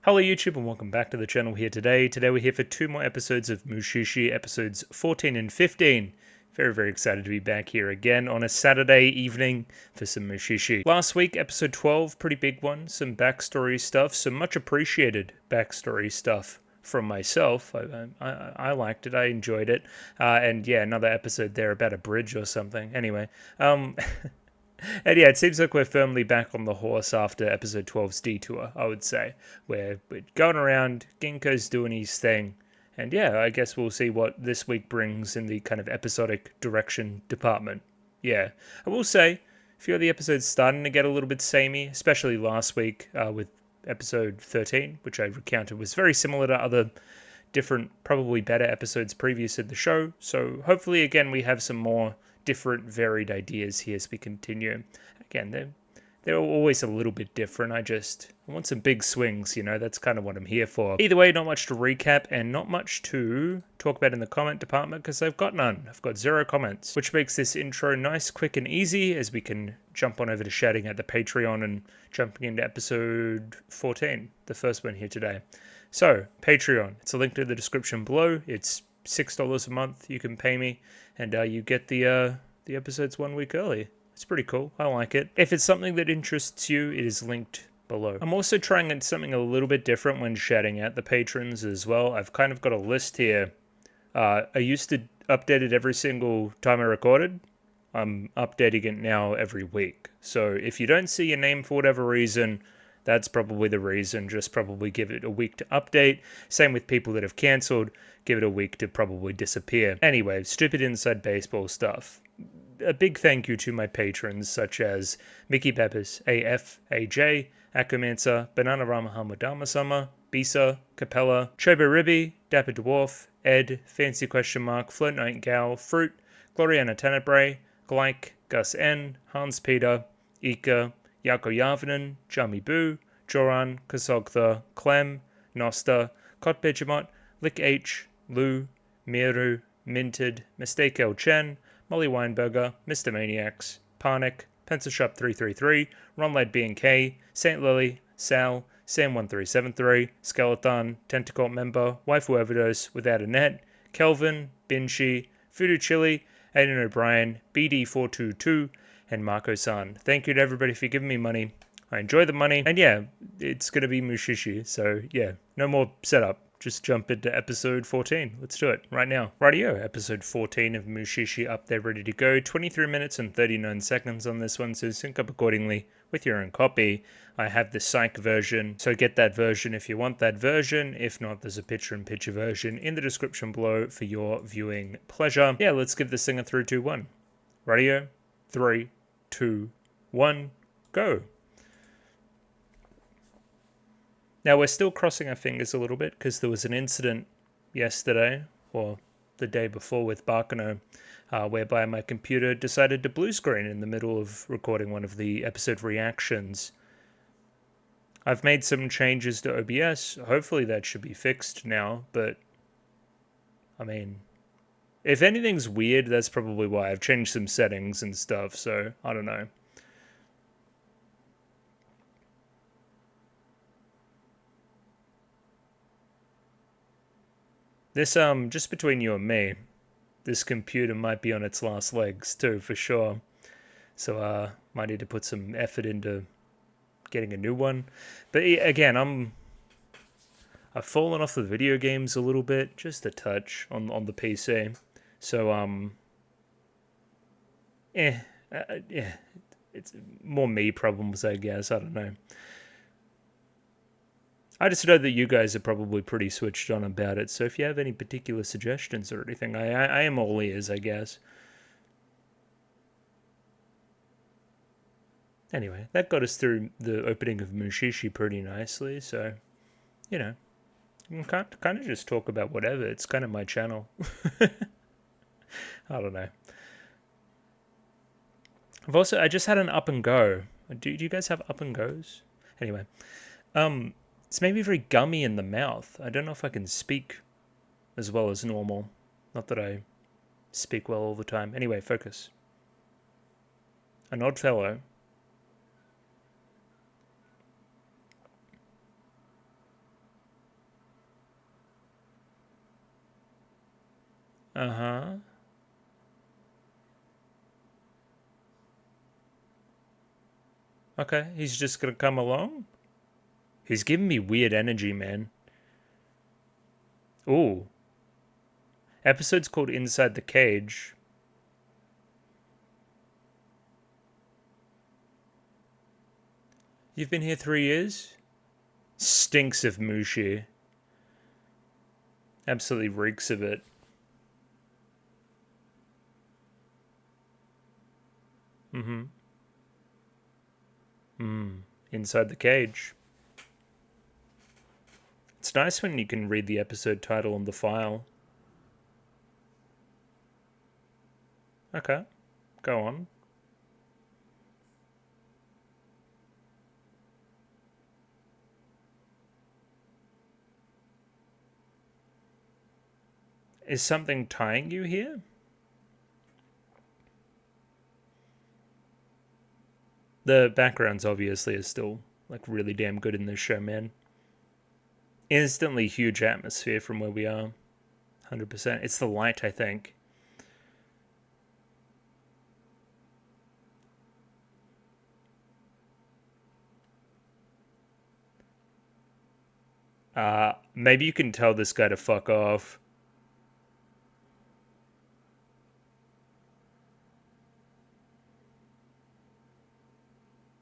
Hello YouTube and welcome back to the channel here today. Today we're here for two more episodes of Mushi-Shi Episodes 14 and 15. Very excited to be back here again on a Saturday evening for some Mushishi. Last week, episode 12, pretty big one, some backstory stuff, some much appreciated backstory stuff from myself. I liked it, I enjoyed it, and yeah, another episode there about a bridge or something. Anyway, and yeah, it seems like we're firmly back on the horse after episode 12's detour, I would say. We're going around, Ginkgo's doing his thing, and yeah, I guess we'll see what this week brings in the kind of episodic direction department. Yeah, I will say, a few of the episodes starting to get a little bit samey, especially last week with episode 13, which I recounted was very similar to other different, probably better episodes previous in the show. So hopefully, again, we have some more different, varied ideas here as we continue. Again, they're always a little bit different. I want some big swings, you know, that's kind of what I'm here for. Either way, not much to recap and not much to talk about in the comment department because I've got none. I've got 0 comments, which makes this intro nice, quick, and easy as we can jump on over to shouting at the Patreon and jumping into episode 14, the first one here today. So, Patreon, it's a link to the description below. It's $6 a month. You can pay me, and you get the episodes 1 week early. It's pretty cool. I like it. If it's something that interests you, it is linked below. I'm also trying something a little bit different when shouting at the patrons as well. I've kind of got a list here. I used to update it every single time I recorded. I'm updating it now every week. So if you don't see your name for whatever reason, that's probably the reason. Just probably give it a week to update. Same with people that have cancelled. Give it a week to probably disappear. Anyway, stupid inside baseball stuff. A big thank you to my patrons such as Mickey Peppers, AF, AJ, Akumancer, Banana Rama Hamadama Summer, Bisa, Capella, Chobo Ribby, Dapper Dwarf, Ed, Fancy Question Mark, Float Nightingale, Fruit, Gloriana Tenebrae, Glyke, Gus N, Hans Peter, Ika, Yako Yavanen, Jami Boo, Joran, Kasogtha, Clem, Nosta, Kot Pidgeamot, Lick H, Lou, Miru, Minted, Mistake L Chen, Molly Weinberger, Mr. Maniacs, Parnick, Pencil Shop 333, Ronlad B&K, St. Lily, Sal, Sam1373, Skeleton, Tentacle Member, Waifu Overdose, Without a Net, Kelvin, Binshi, Fudu Chili, Aiden O'Brien, BD422, and Marco-san. Thank you to everybody for giving me money. I enjoy the money. And yeah, it's going to be Mushishi. So yeah, no more setup. Just jump into episode 14. Let's do it right now. Rightio, episode 14 of Mushi-Shi up there ready to go. 23 minutes and 39 seconds on this one, so sync up accordingly with your own copy. I have the psych version, so get that version if you want that version. If not, there's a picture-in-picture version in the description below for your viewing pleasure. Yeah, let's give this thing a 3, 2, 1. Rightio, 3, 2, 1, go. Now, we're still crossing our fingers a little bit because there was an incident yesterday, or the day before with Baccano, whereby my computer decided to blue screen in the middle of recording one of the episode reactions. I've made some changes to OBS. Hopefully that should be fixed now, but I mean, if anything's weird, that's probably why. I've changed some settings and stuff, so I don't know. This, just between you and me, this computer might be on its last legs too, for sure. So, might need to put some effort into getting a new one. But again, I've fallen off the video games a little bit, just a touch on the PC. So, yeah, it's more me problems, I guess. I don't know. I just know that you guys are probably pretty switched on about it, so if you have any particular suggestions or anything, I am all ears, I guess. Anyway, that got us through the opening of Mushishi pretty nicely, so, you know, I can kind of just talk about whatever. It's kind of my channel. I don't know. I just had an up and go. Do you guys have up and goes? Anyway, it's made me very gummy in the mouth. I don't know if I can speak as well as normal. Not that I speak well all the time. Anyway, focus. An odd fellow. Uh-huh. Okay, he's just gonna come along? He's giving me weird energy, man. Ooh. Episode's called Inside the Cage. You've been here 3 years? Stinks of Mushi. Absolutely reeks of it. Mm-hmm. Inside the Cage. It's nice when you can read the episode title on the file. Okay, go on. Is something tying you here? The backgrounds obviously are still like really damn good in this show, man. Instantly huge atmosphere from where we are. 100%. It's the light, I think. Maybe you can tell this guy to fuck off.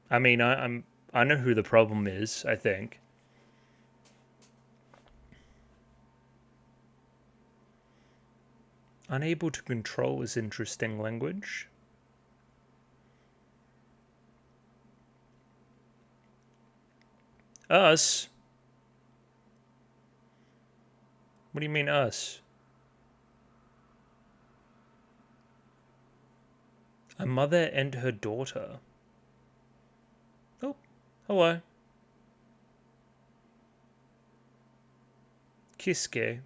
I mean, I know who the problem is, I think. Unable to control is interesting language. Us? What do you mean us? A mother and her daughter. Oh, hello. Kiske.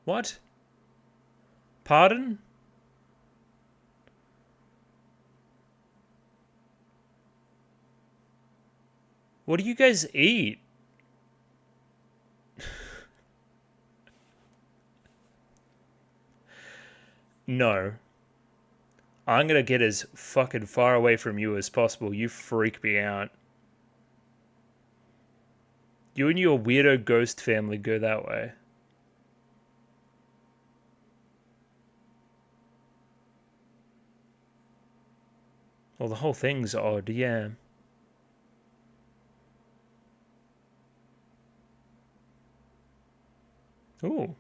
What? Pardon? What do you guys eat? No. I'm gonna get as fucking far away from you as possible. You freak me out. You and your weirdo ghost family go that way. Well, the whole thing's odd, yeah. Ooh.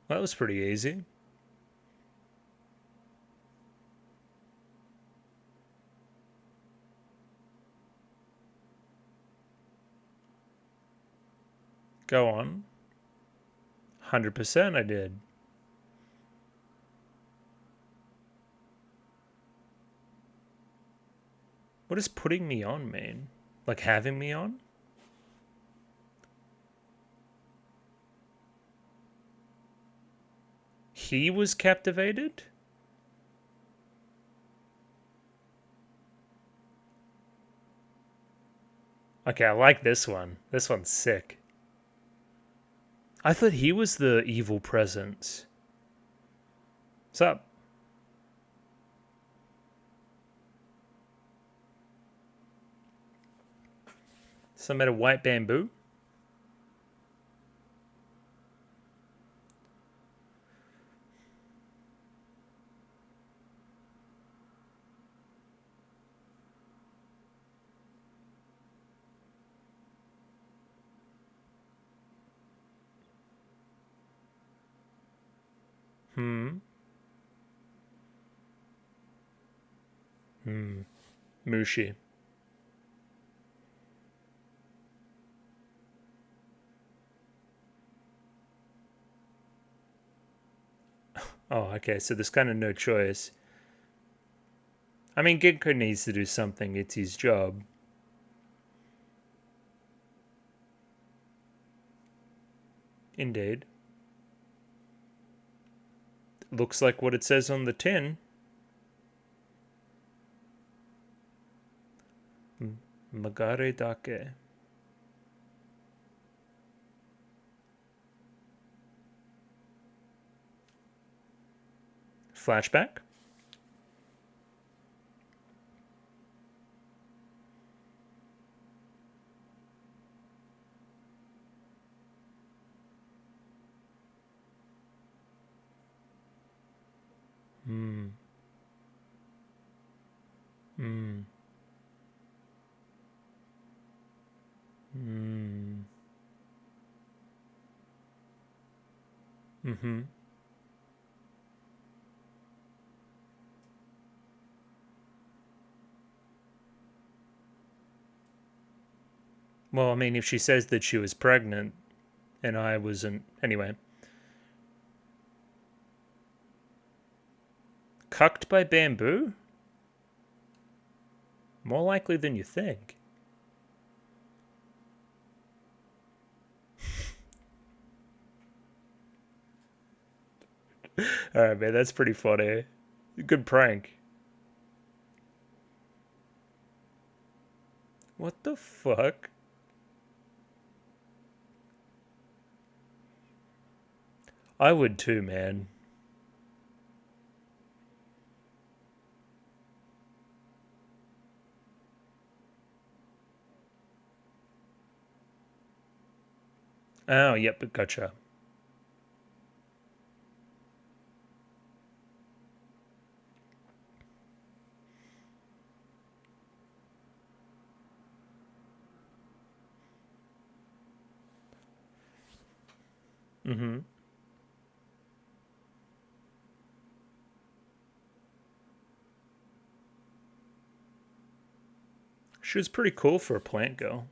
That was pretty easy. Go on. 100% I did. What does putting me on mean? Like having me on? He was captivated? Okay, I like this one. This one's sick. I thought he was the evil presence. What's up? Some made of white bamboo? Mushi. Oh, okay, so there's kind of no choice. I mean, Ginkgo needs to do something. It's his job. Indeed. Looks like what it says on the tin. Magare dake. Flashback. Hmm. Hmm. Hmm. Mm-hmm. Well, I mean, if she says that she was pregnant and I wasn't. Anyway. Cucked by bamboo? More likely than you think. Alright, man, that's pretty funny. Good prank. What the fuck? I would too, man. Oh, yep, gotcha. Mm-hmm. She was pretty cool for a plant girl.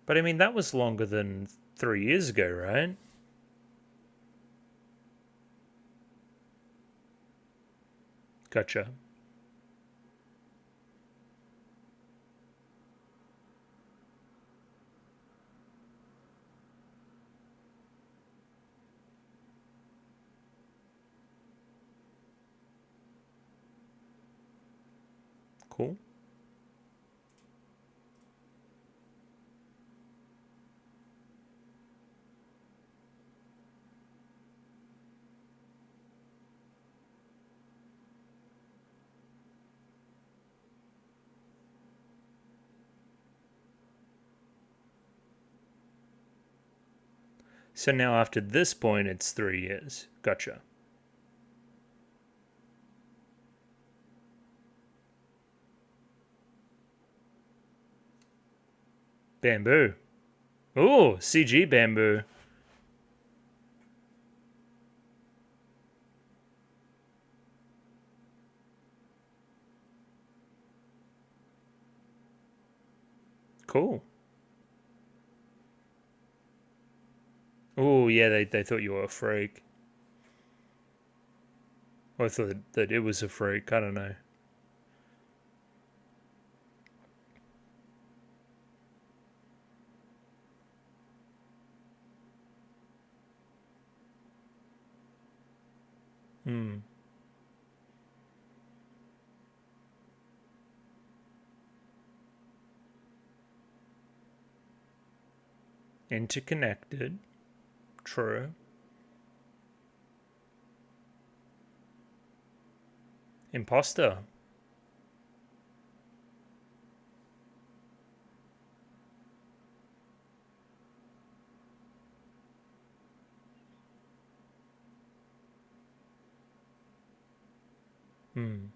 But I mean, that was longer than 3 years ago, right? Gotcha. Cool. So now after this point, it's 3 years. Gotcha. Bamboo. Ooh, CG bamboo. Cool. Oh, yeah, they thought you were a freak. Or I thought that it was a freak. I don't know. Hmm. Interconnected. True. Imposter. Hmm.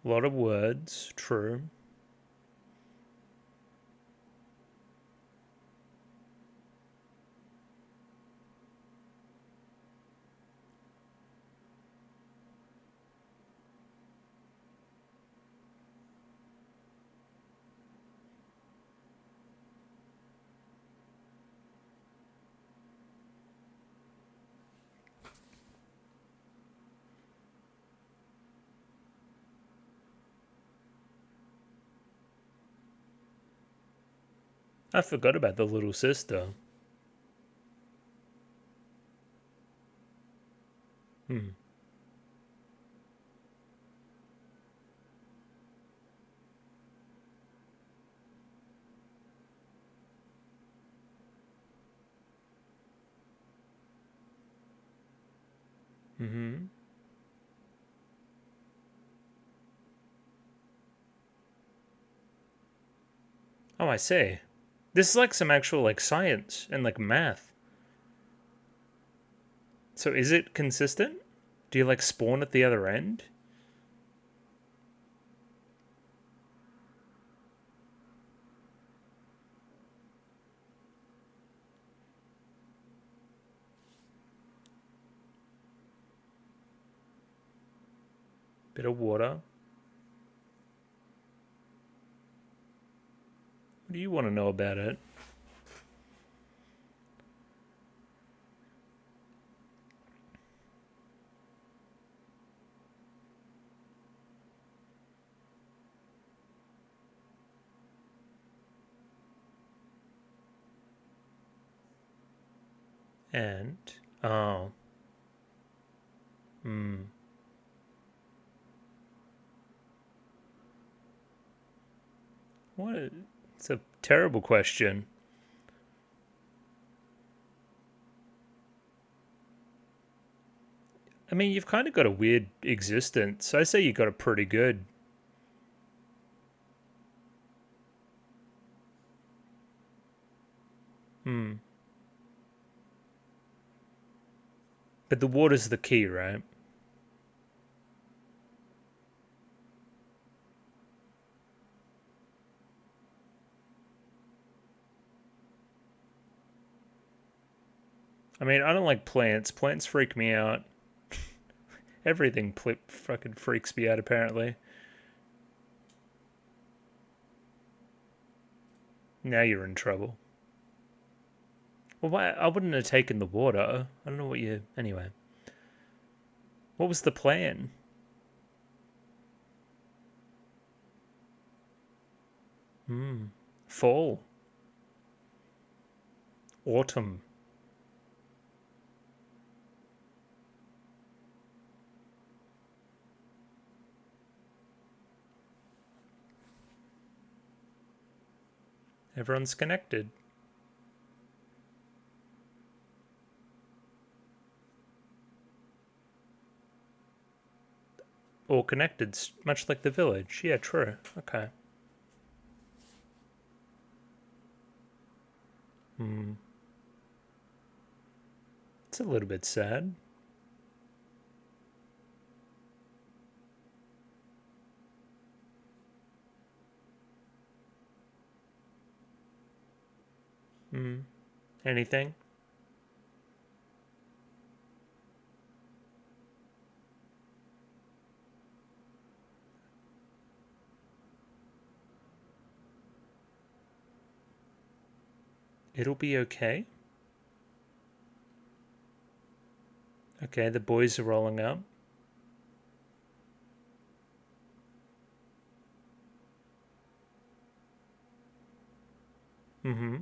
A lot of words. True. I forgot about the little sister. Hmm. Mm-hmm. Oh, I see. This is like some actual like science and like math. So is it consistent? Do you like spawn at the other end? Bit of water. What do you want to know about it? And oh, hmm. What? It's a terrible question. I mean, you've kind of got a weird existence. I say you got it pretty good. Hmm. But the water's the key, right? I mean, I don't like plants. Plants freak me out. Everything fucking freaks me out, apparently. Now you're in trouble. Well, why? I wouldn't have taken the water. I don't know what you. Anyway. What was the plan? Hmm. Fall. Autumn. Everyone's connected. All connected, much like the village. Yeah, true. Okay. Hmm. It's a little bit sad. Hmm. Anything? It'll be okay. Okay, the boys are rolling up. Mm-hmm.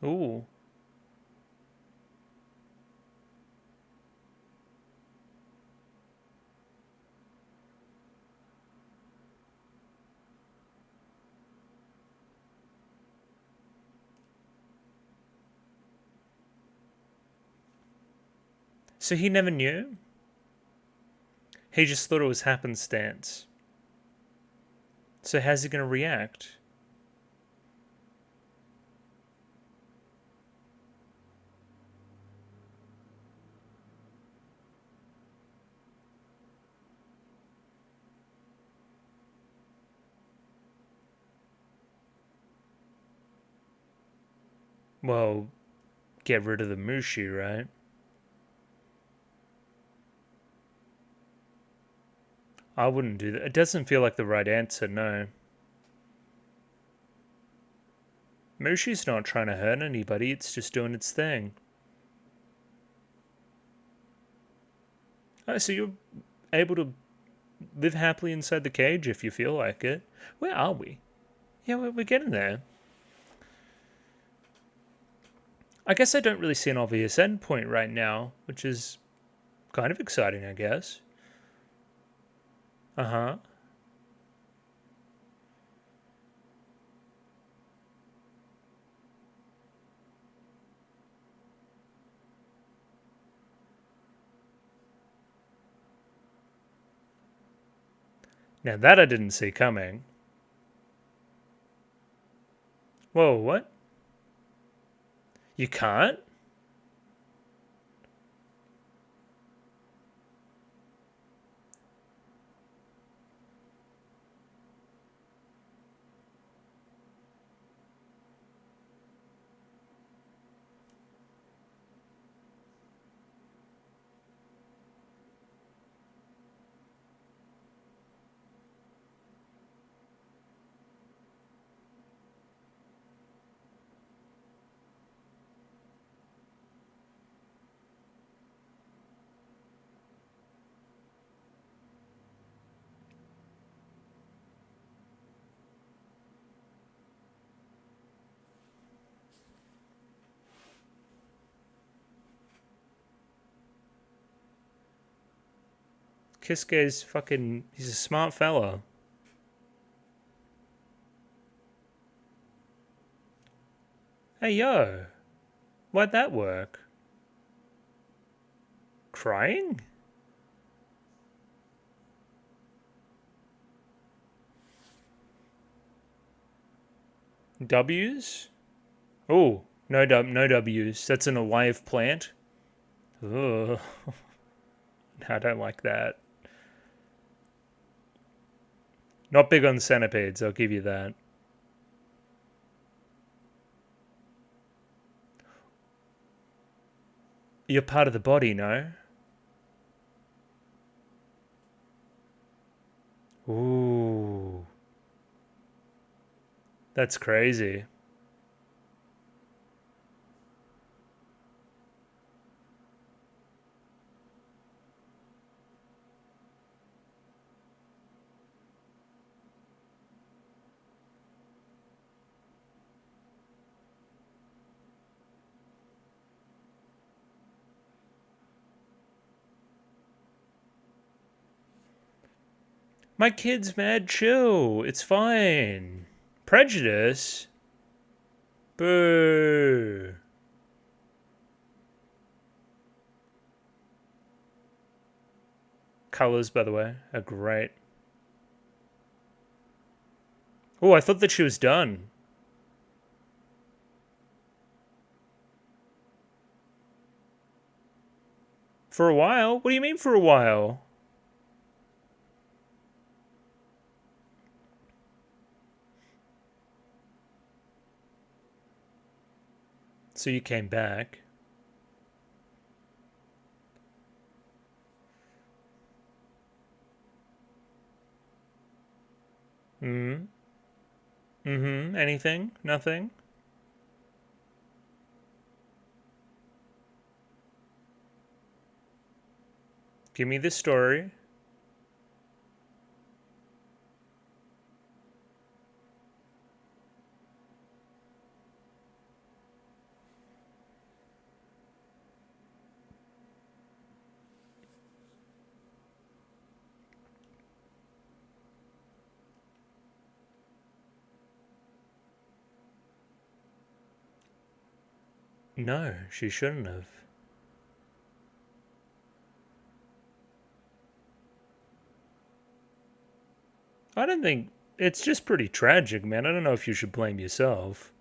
Ooh. So he never knew? He just thought it was happenstance. So how's he gonna react? Well, get rid of the Mushi, right? I wouldn't do that. It doesn't feel like the right answer, no. Mushi's not trying to hurt anybody, it's just doing its thing. Oh, so you're able to live happily inside the cage if you feel like it. Where are we? Yeah, we're getting there. I guess I don't really see an obvious endpoint right now, which is kind of exciting, I guess. Uh-huh. Now that I didn't see coming. Whoa, what? You can't? Kisuke's fucking... He's a smart fella. Hey, yo. Why'd that work? Crying? W's? Oh, no W's. That's an alive plant. Ugh. I don't like that. Not big on centipedes, I'll give you that. You're part of the body, no? Ooh. That's crazy. My kid's mad chill. It's fine. Prejudice? Boo. Colors, by the way, are great. Oh, I thought that she was done. For a while? What do you mean for a while? So you came back. Hmm? Mm-hmm. Anything? Nothing? Give me the story. No, she shouldn't have. I don't think... It's just pretty tragic, man. I don't know if you should blame yourself.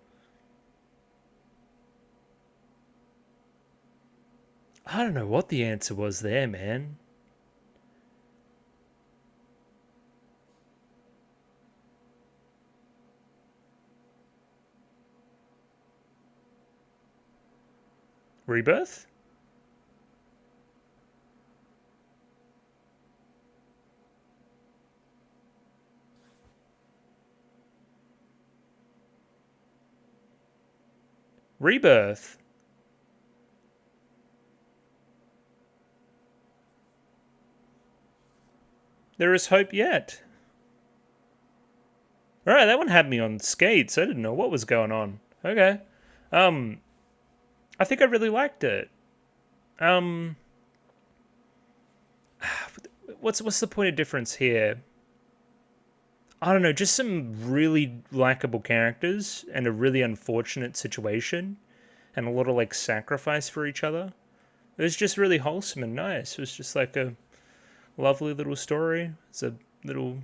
I don't know what the answer was there, man. Rebirth? Rebirth. There is hope yet. Alright, that one had me on skates. I didn't know what was going on. Okay. I think I really liked it. What's the point of difference here? I don't know, just some really likable characters and a really unfortunate situation and a lot of like sacrifice for each other. It was just really wholesome and nice. It was just like a lovely little story. It's a little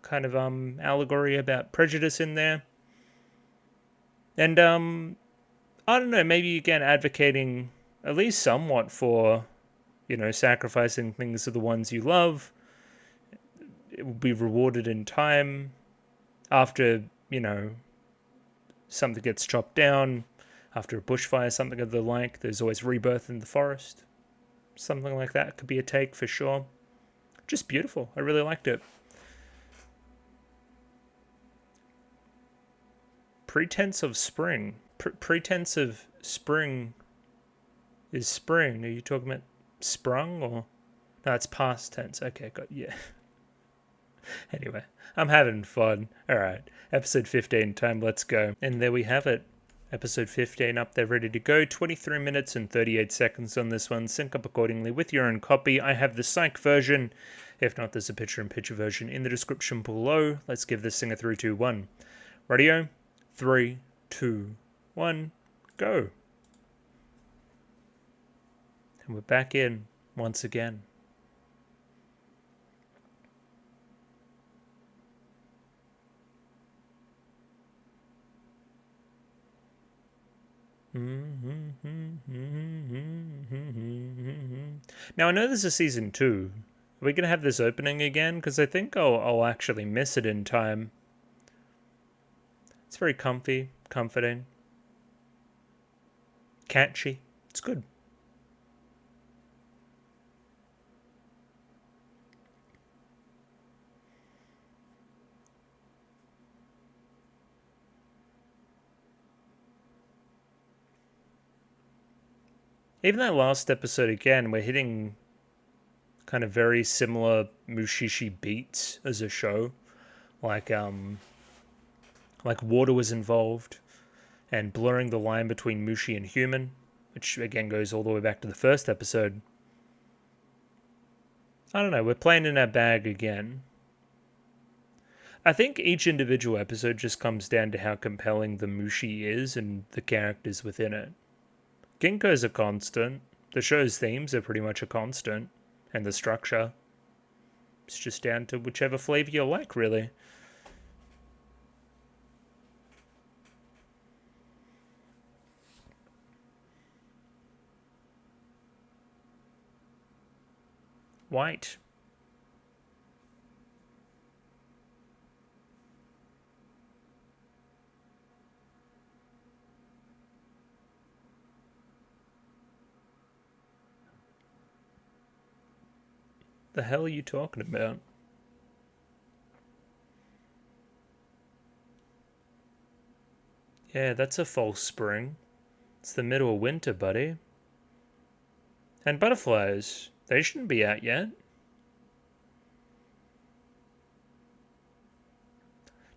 kind of allegory about prejudice in there. And I don't know, maybe again advocating at least somewhat for, you know, sacrificing things to the ones you love. It will be rewarded in time after, you know, something gets chopped down, after a bushfire, something of the like. There's always rebirth in the forest. Something like that could be a take for sure. Just beautiful. I really liked it. Pretense of spring. Pretense of spring is spring. Are you talking about sprung or? No, it's past tense. Okay, got yeah. Anyway, I'm having fun. Alright, episode 15 time, let's go. And there we have it. Episode 15 up there, ready to go. 23 minutes and 38 seconds on this one. Sync up accordingly with your own copy. I have the psych version. If not, there's a picture-in-picture version in the description below. Let's give this thing a 3, 2, 1. Radio, 3, 2, 1, go. And we're back in once again. Now I know this is season 2. Are we going to have this opening again? Because I think I'll actually miss it in time. It's very comfy, comforting, catchy. It's good. Even that last episode again, we're hitting kind of very similar Mushishi beats as a show. Like water was involved and blurring the line between Mushi and human, which again goes all the way back to the first episode. I don't know, we're playing in our bag again. I think each individual episode just comes down to how compelling the Mushi is and the characters within it. Ginkgo's a constant. The show's themes are pretty much a constant. And the structure. It's just down to whichever flavor you like, really. White. The hell are you talking about? Yeah, that's a false spring. It's the middle of winter, buddy. And butterflies, they shouldn't be out yet.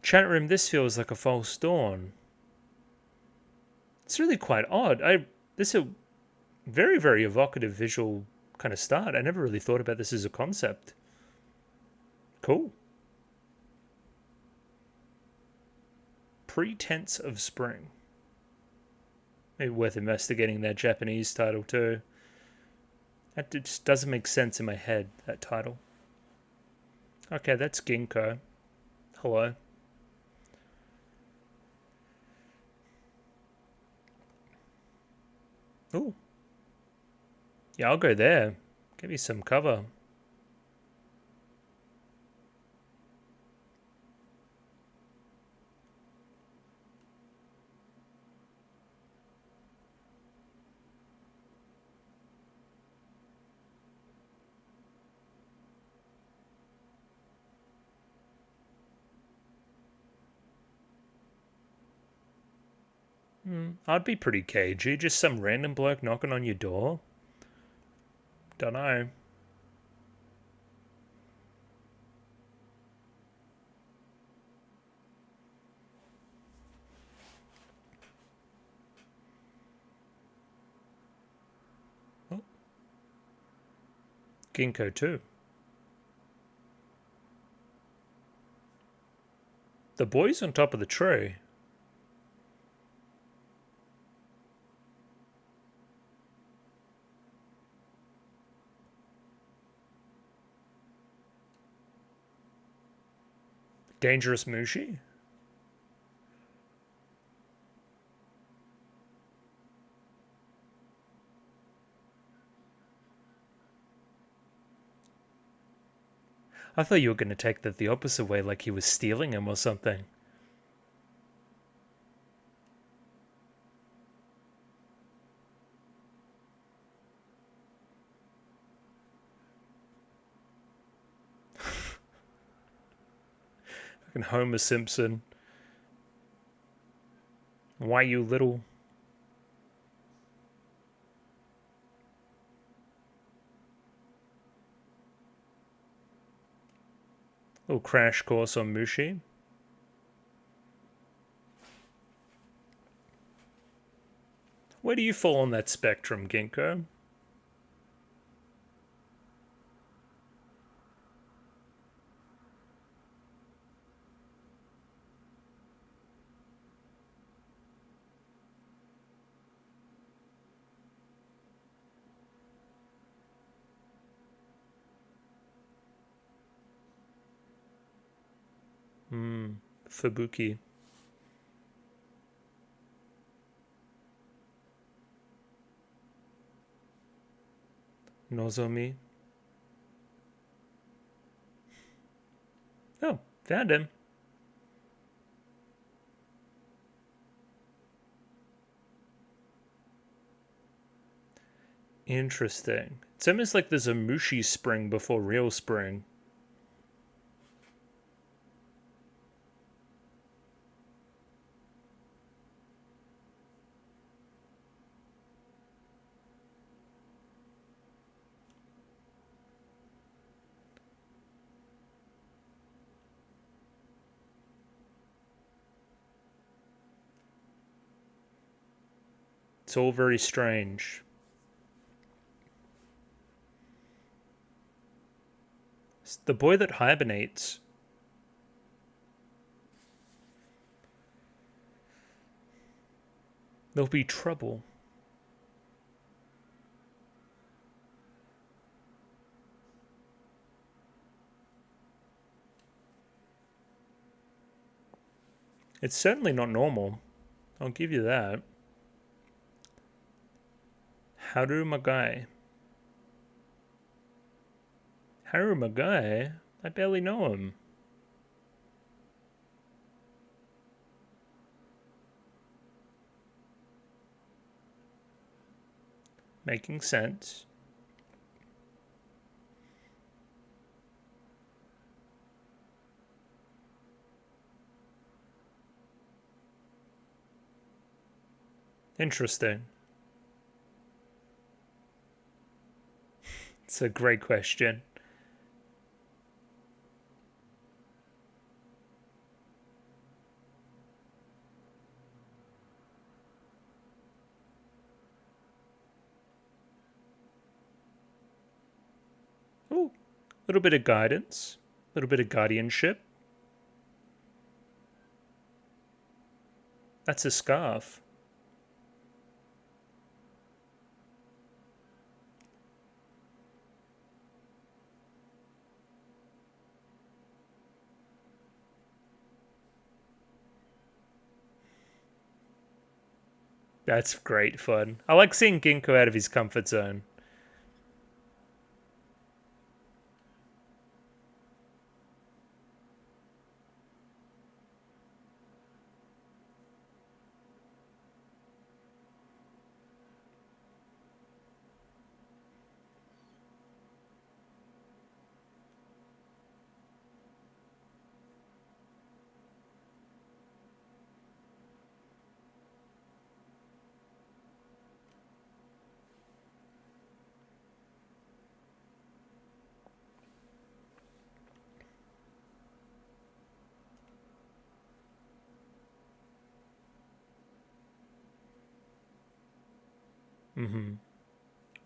Chat room, this feels like a false dawn. It's really quite odd. This is a very, very evocative visual kind of start. I never really thought about this as a concept. Cool. Pretense of spring. Maybe worth investigating that Japanese title too. That just doesn't make sense in my head, that title. Okay, that's Ginkgo. Hello. Ooh. Yeah, I'll go there. Give me some cover. I'd be pretty cagey. Just some random bloke knocking on your door. Dunno. Oh. Ginkgo too. The boy's on top of the tree. Dangerous Mushi? I thought you were going to take that the opposite way, like he was stealing him or something. Fucking Homer Simpson. Why you little... Little crash course on Mushi. Where do you fall on that spectrum, Ginkgo? Fubuki. Nozomi. Oh, found him. Interesting. It's almost like there's a Mushi spring before real spring. It's all very strange. It's the boy that hibernates. There'll be trouble. It's certainly not normal. I'll give you that. Haru Magai. Haru Magai? I barely know him. Making sense. Interesting. It's a great question. Ooh, a little bit of guidance, a little bit of guardianship. That's a scarf. That's great fun. I like seeing Ginkgo out of his comfort zone.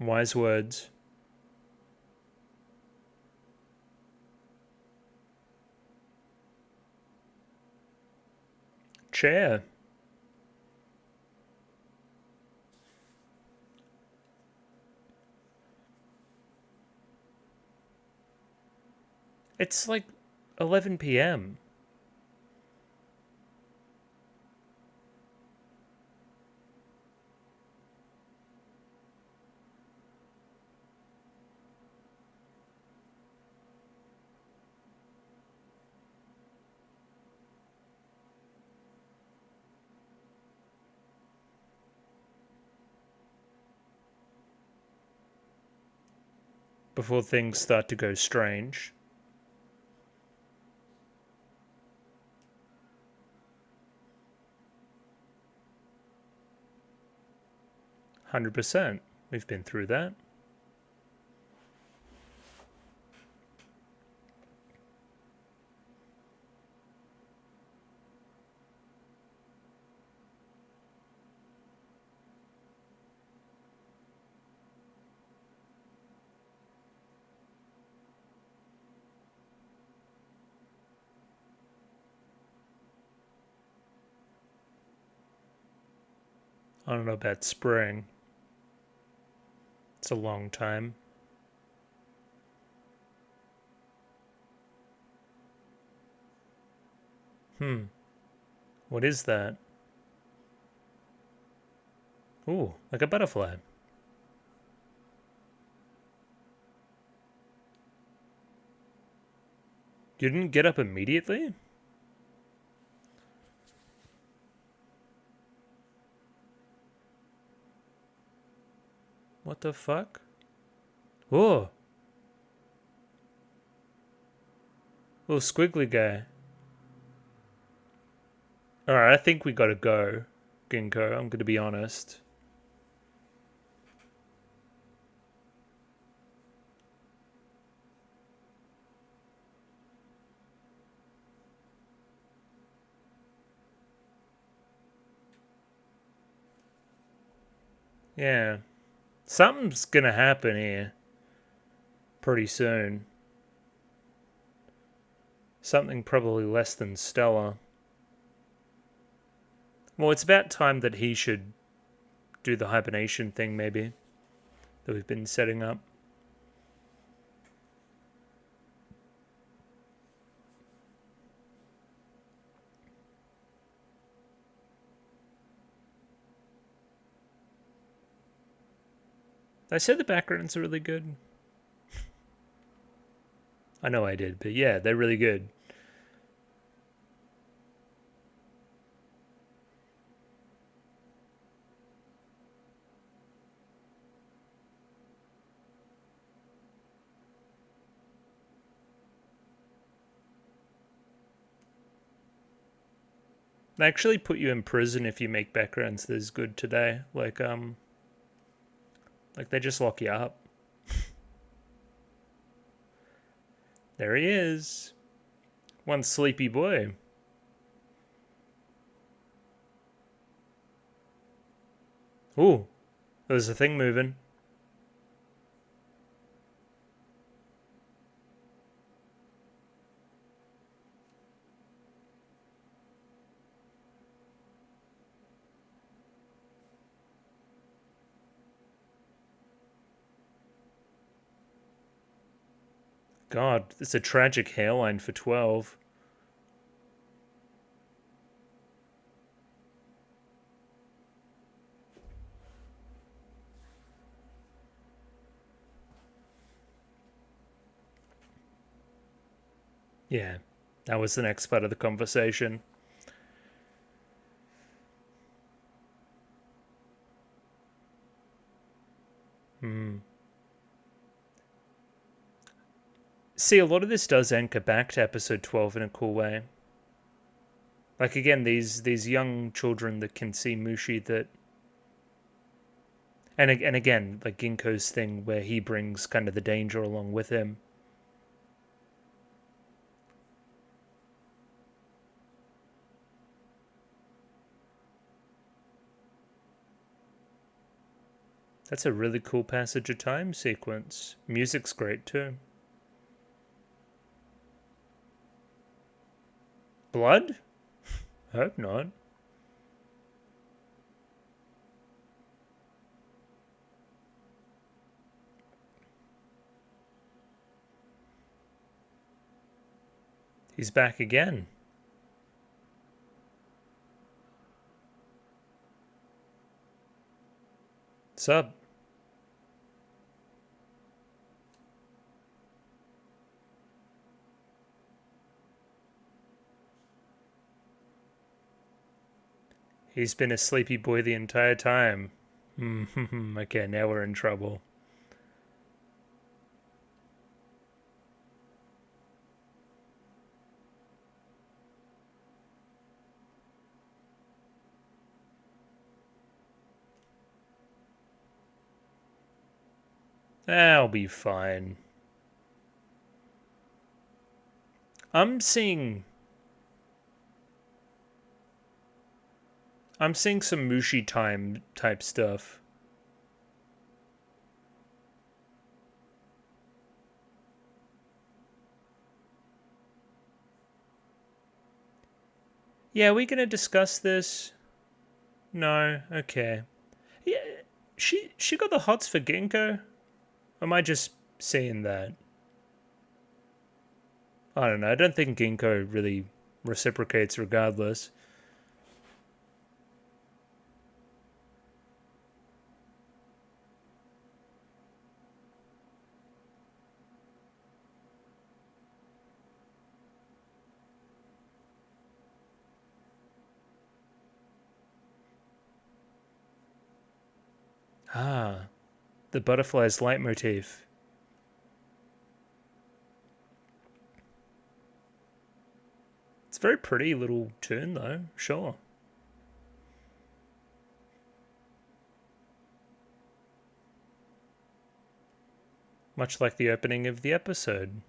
Wise words. Chair. It's like 11 p.m. Before things start to go strange. %. We've been through that. I don't know about spring. It's a long time. What is that? Ooh, like a butterfly. You didn't get up immediately? What the fuck? Whoa. Little squiggly guy. Alright, I think we gotta go, Ginkgo. I'm gonna be honest. Yeah. Something's gonna happen here. Pretty soon. Something probably less than stellar. Well, it's about time that he should do the hibernation thing, maybe, that we've been setting up. I said the backgrounds are really good. I know I did, but yeah, they're really good. They actually put you in prison if you make backgrounds this good today. Like they just lock you up. There he is. One sleepy boy. Ooh, there's a thing moving. God, it's a tragic hairline for 12. Yeah, that was the next part of the conversation. See, a lot of this does anchor back to episode 12 in a cool way. Like, again, these young children that can see Mushi that... And again, like Ginkgo's thing where he brings kind of the danger along with him. That's a really cool passage of time sequence. Music's great too. Blood? Hope not. He's back again. What's up? He's been a sleepy boy the entire time. Okay, now we're in trouble. I'll be fine. I'm seeing some Mushi time type stuff. Yeah, are we gonna discuss this? No, okay. Yeah, she got the hots for Ginkgo? Or am I just seeing that? I don't know. I don't think Ginkgo really reciprocates regardless. Ah, the butterfly's leitmotif. It's a very pretty little tune though, sure. Much like the opening of the episode.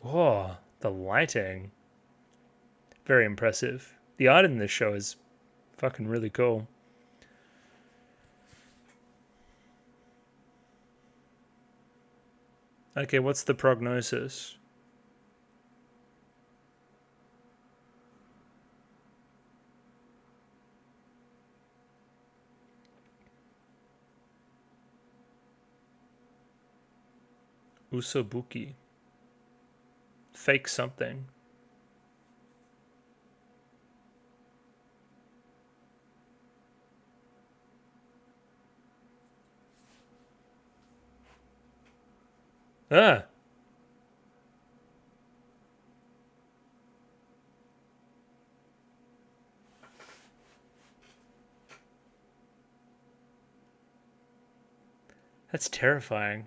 Whoa, the lighting. Very impressive. The art in this show is fucking really cool. Okay, what's the prognosis? Usobuki. Fake something. Ah! That's terrifying.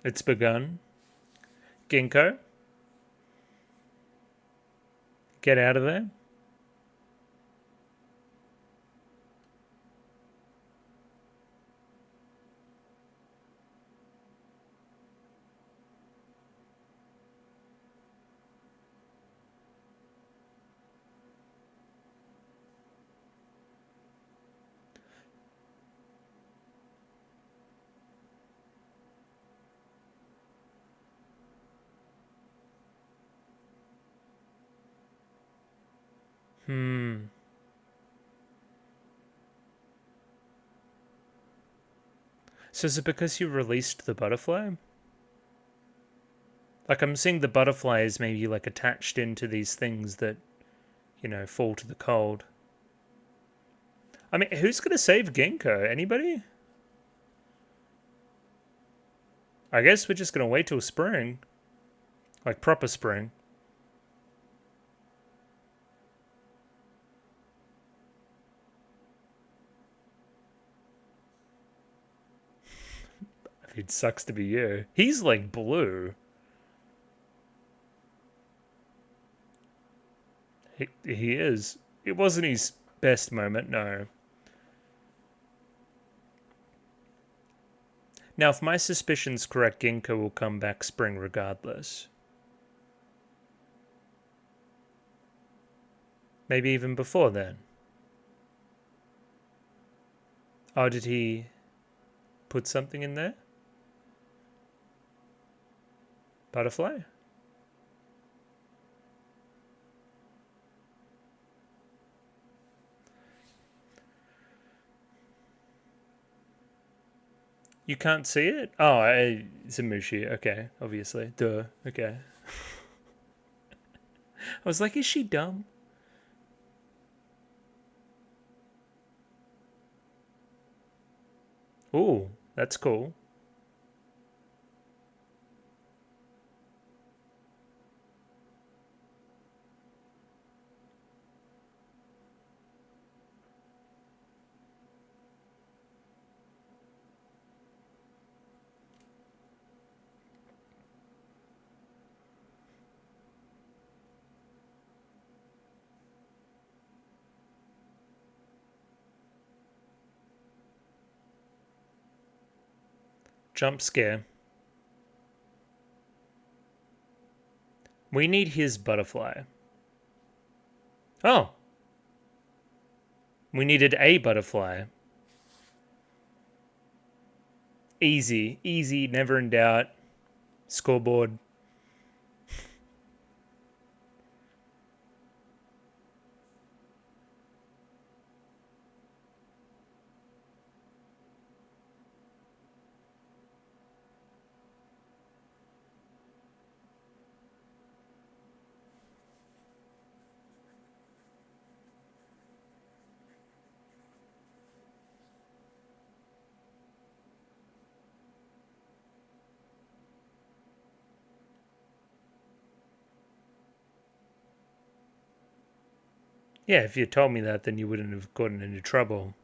It's begun. Ginkgo? Get out of there. So is it because you released the butterfly? Like, I'm seeing the butterfly is maybe, like, attached into these things that, you know, fall to the cold. I mean, who's gonna save Ginkgo? Anybody? I guess we're just gonna wait till spring. Like, proper spring. It sucks to be you. He's, like, blue. He is. It wasn't his best moment, no. Now, if my suspicion's correct, Ginkgo will come back spring regardless. Maybe even before then. Oh, did he put something in there? Butterfly? You can't see it? Oh, it's a Mushi. Okay, obviously. Duh. Okay. I was like, is she dumb? Ooh, that's cool. Jump scare. We need his butterfly. Oh. We needed a butterfly. Easy. Easy, never in doubt. Scoreboard. Yeah, if you told me that, then you wouldn't have gotten into trouble.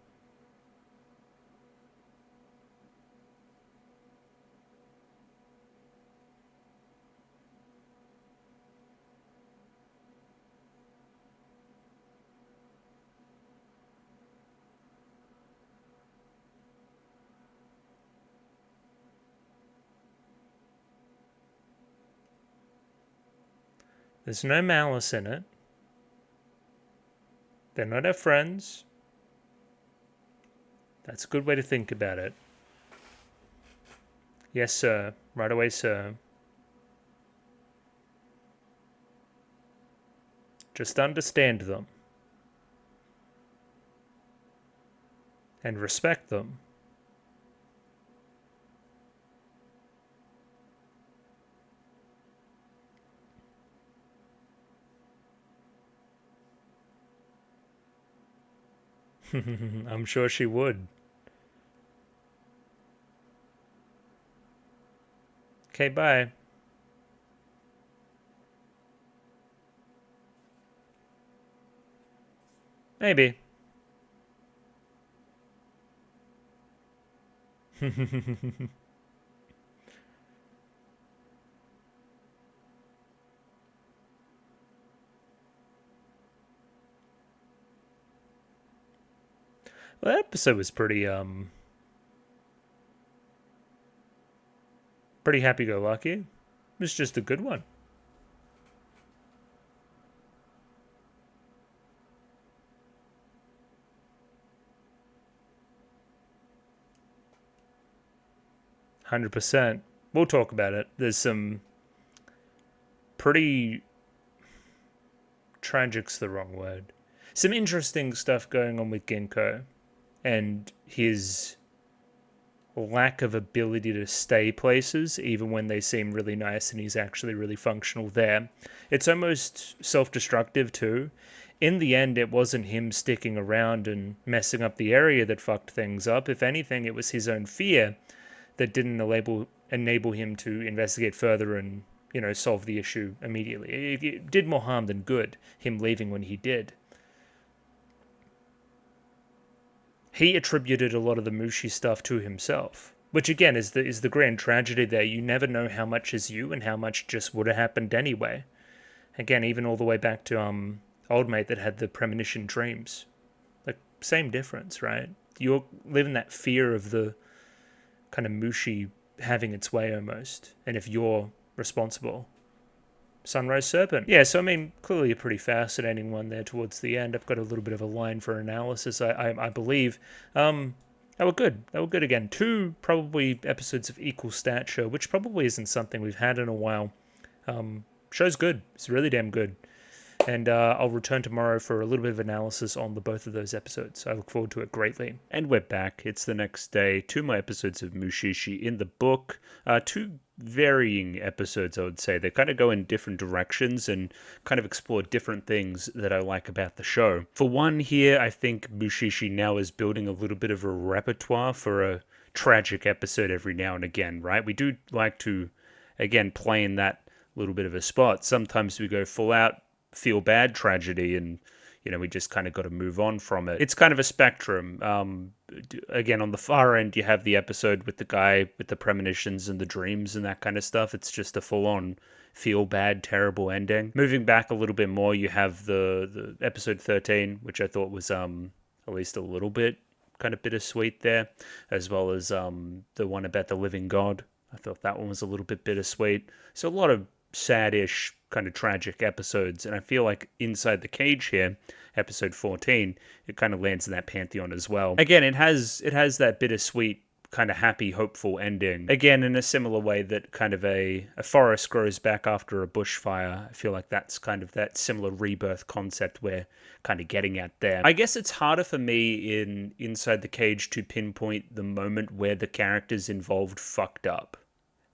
There's no malice in it. They're not our friends. That's a good way to think about it. Yes, sir. Right away, sir. Just understand them. And respect them. I'm sure she would. Okay, bye. Maybe. Well, that episode was pretty happy-go-lucky. It was just a good one. %. We'll talk about it. There's some pretty tragic's the wrong word. Some interesting stuff going on with Ginkgo and his lack of ability to stay places even when they seem really nice and he's actually really functional there. It's almost self-destructive too. In the end, it wasn't him sticking around and messing up the area that fucked things up. If anything, it was his own fear that didn't enable him to investigate further and, solve the issue immediately. It did more harm than good, him leaving when he did. He attributed a lot of the Mushi stuff to himself, which again is the grand tragedy there. You never know how much is you and how much just would have happened anyway. Again, even all the way back to old mate that had the premonition dreams. Like, same difference, right? You're living that fear of the kind of Mushi having its way almost, and if you're responsible. Sunrise Serpent. Yeah, so I mean, clearly a pretty fascinating one there towards the end. I've got a little bit of a line for analysis, I believe. They were good. They were good again. 2 probably episodes of equal stature, which probably isn't something we've had in a while. Show's good. It's really damn good. And I'll return tomorrow for a little bit of analysis on both of those episodes. I look forward to it greatly. And we're back. It's the next day. 2 more episodes of Mushishi in the book. 2 varying episodes, I would say. They kind of go in different directions and kind of explore different things that I like about the show. For one here, I think Mushishi now is building a little bit of a repertoire for a tragic episode every now and again, right? We do like to, again, play in that little bit of a spot. Sometimes we go full out feel bad tragedy and we just kind of got to move on from it. It's kind of a spectrum. Again, on the far end you have the episode with the guy with the premonitions and the dreams and that kind of stuff. It's just a full-on feel bad terrible ending. Moving back a little bit more, you have the episode 13, which I thought was at least a little bit kind of bittersweet there, as well as the one about the living god. I thought that one was a little bit bittersweet. So a lot of sad-ish kind of tragic episodes, and I feel like Inside the Cage here, episode 14, it kind of lands in that pantheon as well. Again, it has that bittersweet kind of happy, hopeful ending. Again, in a similar way that kind of a forest grows back after a bushfire. I feel like that's kind of that similar rebirth concept we're kind of getting at there. I guess it's harder for me in Inside the Cage to pinpoint the moment where the characters involved fucked up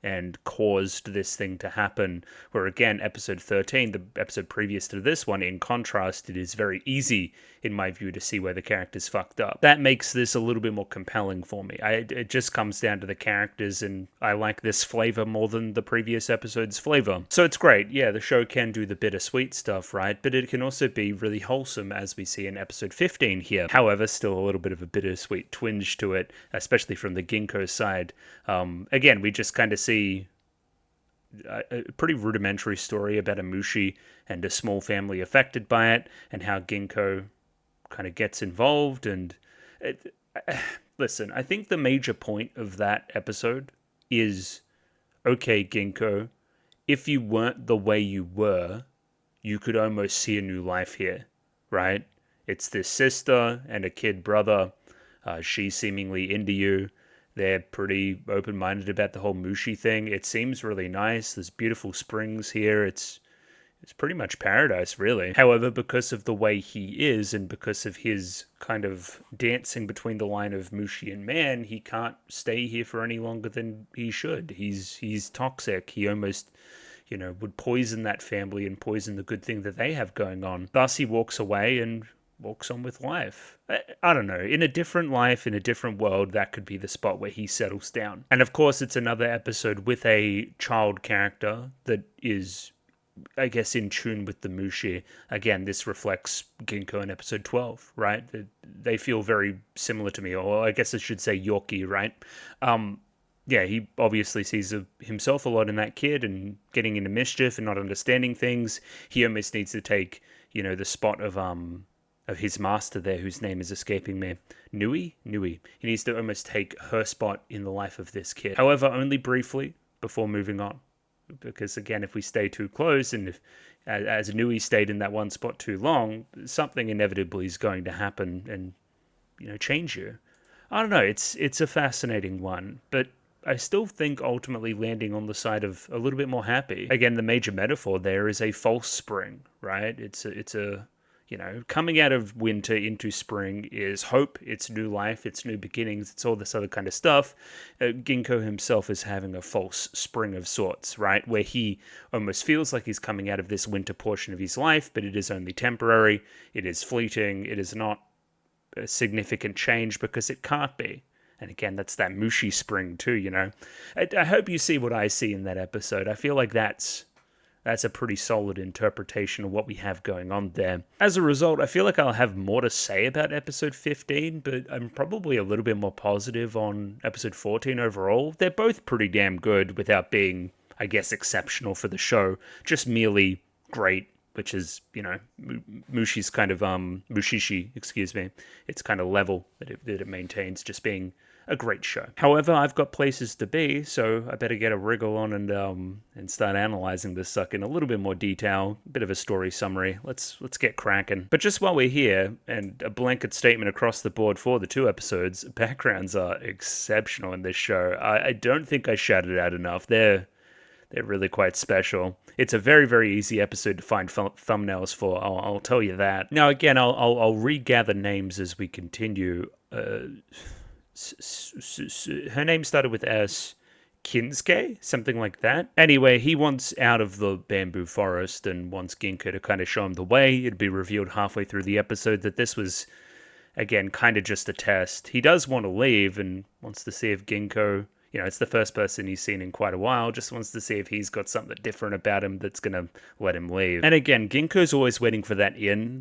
and caused this thing to happen, where again, episode 13, the episode previous to this one, in contrast, it is very easy, in my view, to see where the characters fucked up. That makes this a little bit more compelling for me. It just comes down to the characters, and I like this flavor more than the previous episode's flavor. So it's great. Yeah, the show can do the bittersweet stuff, right? But it can also be really wholesome, as we see in episode 15 here. However, still a little bit of a bittersweet twinge to it, especially from the Ginkgo side. Again, we just kind of see a pretty rudimentary story about a Mushi and a small family affected by it, and how Ginkgo kind of gets involved. And listen, I think the major point of that episode is, okay, Ginkgo, if you weren't the way you were, you could almost see a new life here, right? It's this sister and a kid brother. She's seemingly into you. They're pretty open-minded about the whole Mushi thing. It seems really nice. There's beautiful springs here. It's pretty much paradise, really. However, because of the way he is, and because of his kind of dancing between the line of Mushi and man, he can't stay here for any longer than he should. He's toxic. He almost, would poison that family and poison the good thing that they have going on. Thus, he walks away and walks on with life. I don't know. In a different life, in a different world, that could be the spot where he settles down. And of course, it's another episode with a child character that is, I guess, in tune with the Mushi. Again, this reflects Ginkgo in episode 12, right? They feel very similar to me, or I guess I should say Yorkie, right? Yeah, he obviously sees himself a lot in that kid and getting into mischief and not understanding things. He almost needs to take, the spot of his master there, whose name is escaping me. Nui? He needs to almost take her spot in the life of this kid. However, only briefly before moving on. Because again, if we stay too close, and if as Nui stayed in that one spot too long, something inevitably is going to happen and, change you. I don't know, it's a fascinating one, but I still think ultimately landing on the side of a little bit more happy. Again, the major metaphor there is a false spring, right? It's a coming out of winter into spring is hope, it's new life, it's new beginnings, it's all this other kind of stuff. Ginkgo himself is having a false spring of sorts, right? Where he almost feels like he's coming out of this winter portion of his life, but it is only temporary, it is fleeting, it is not a significant change because it can't be. And again, that's that Mushi spring too, I hope you see what I see in that episode. I feel like that's a pretty solid interpretation of what we have going on there. As a result, I feel like I'll have more to say about episode 15, but I'm probably a little bit more positive on episode 14 overall. They're both pretty damn good without being, I guess, exceptional for the show. Just merely great, which is, Mushi's kind of, Mushishi, excuse me. It's kind of level that it maintains, just being a great show. However, I've got places to be, so I better get a wriggle on and start analyzing this sucker in a little bit more detail. A bit of a story summary. Let's get cracking. But just while we're here, and a blanket statement across the board for the 2 episodes, backgrounds are exceptional in this show. I don't think I shouted out enough. They're really quite special. It's a very, very easy episode to find thumbnails for. I'll tell you that. Now, again, I'll regather names as we continue. Her name started with S. Kinsuke? Something like that. Anyway, he wants out of the bamboo forest and wants Ginkgo to kind of show him the way. It'd be revealed halfway through the episode that this was, again, kind of just a test. He does want to leave and wants to see if Ginkgo... it's the first person he's seen in quite a while, just wants to see if he's got something different about him that's going to let him leave. And again, Ginkgo's always waiting for that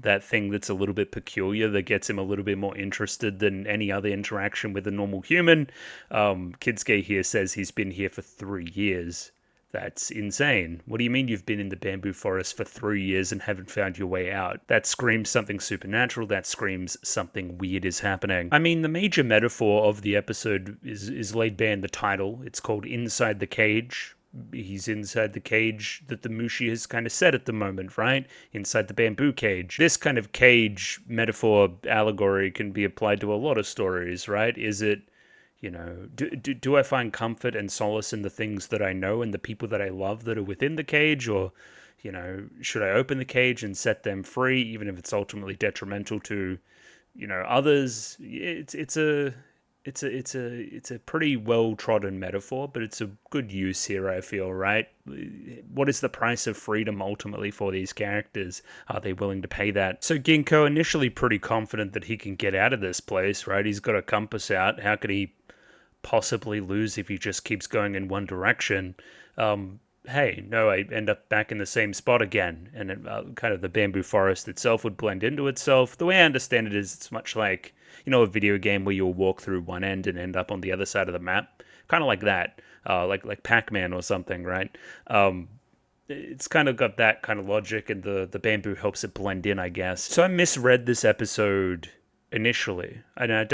that thing that's a little bit peculiar, that gets him a little bit more interested than any other interaction with a normal human. Kinsuke here says he's been here for 3 years. That's insane. What do you mean you've been in the bamboo forest for 3 years and haven't found your way out? That screams something supernatural. That screams something weird is happening. I mean, the major metaphor of the episode is laid bare in the title. It's called Inside the Cage. He's inside the cage that the Mushi has kind of set at the moment, right? Inside the bamboo cage. This kind of cage metaphor allegory can be applied to a lot of stories, right? Is it... do I find comfort and solace in the things that I know and the people that I love that are within the cage? Or, should I open the cage and set them free, even if it's ultimately detrimental to, others? It's a pretty well-trodden metaphor, but it's a good use here, I feel, right? What is the price of freedom ultimately for these characters? Are they willing to pay that? So Ginkgo initially pretty confident that he can get out of this place, right? He's got a compass out. How could he possibly lose if he just keeps going in one direction? Hey, no, I end up back in the same spot again, and kind of the bamboo forest itself would blend into itself. The way I understand it is it's much like, a video game where you'll walk through one end and end up on the other side of the map. Kind of like that, like Pac-Man or something, right? It's kind of got that kind of logic, and the bamboo helps it blend in, I guess. So I misread this episode initially, and I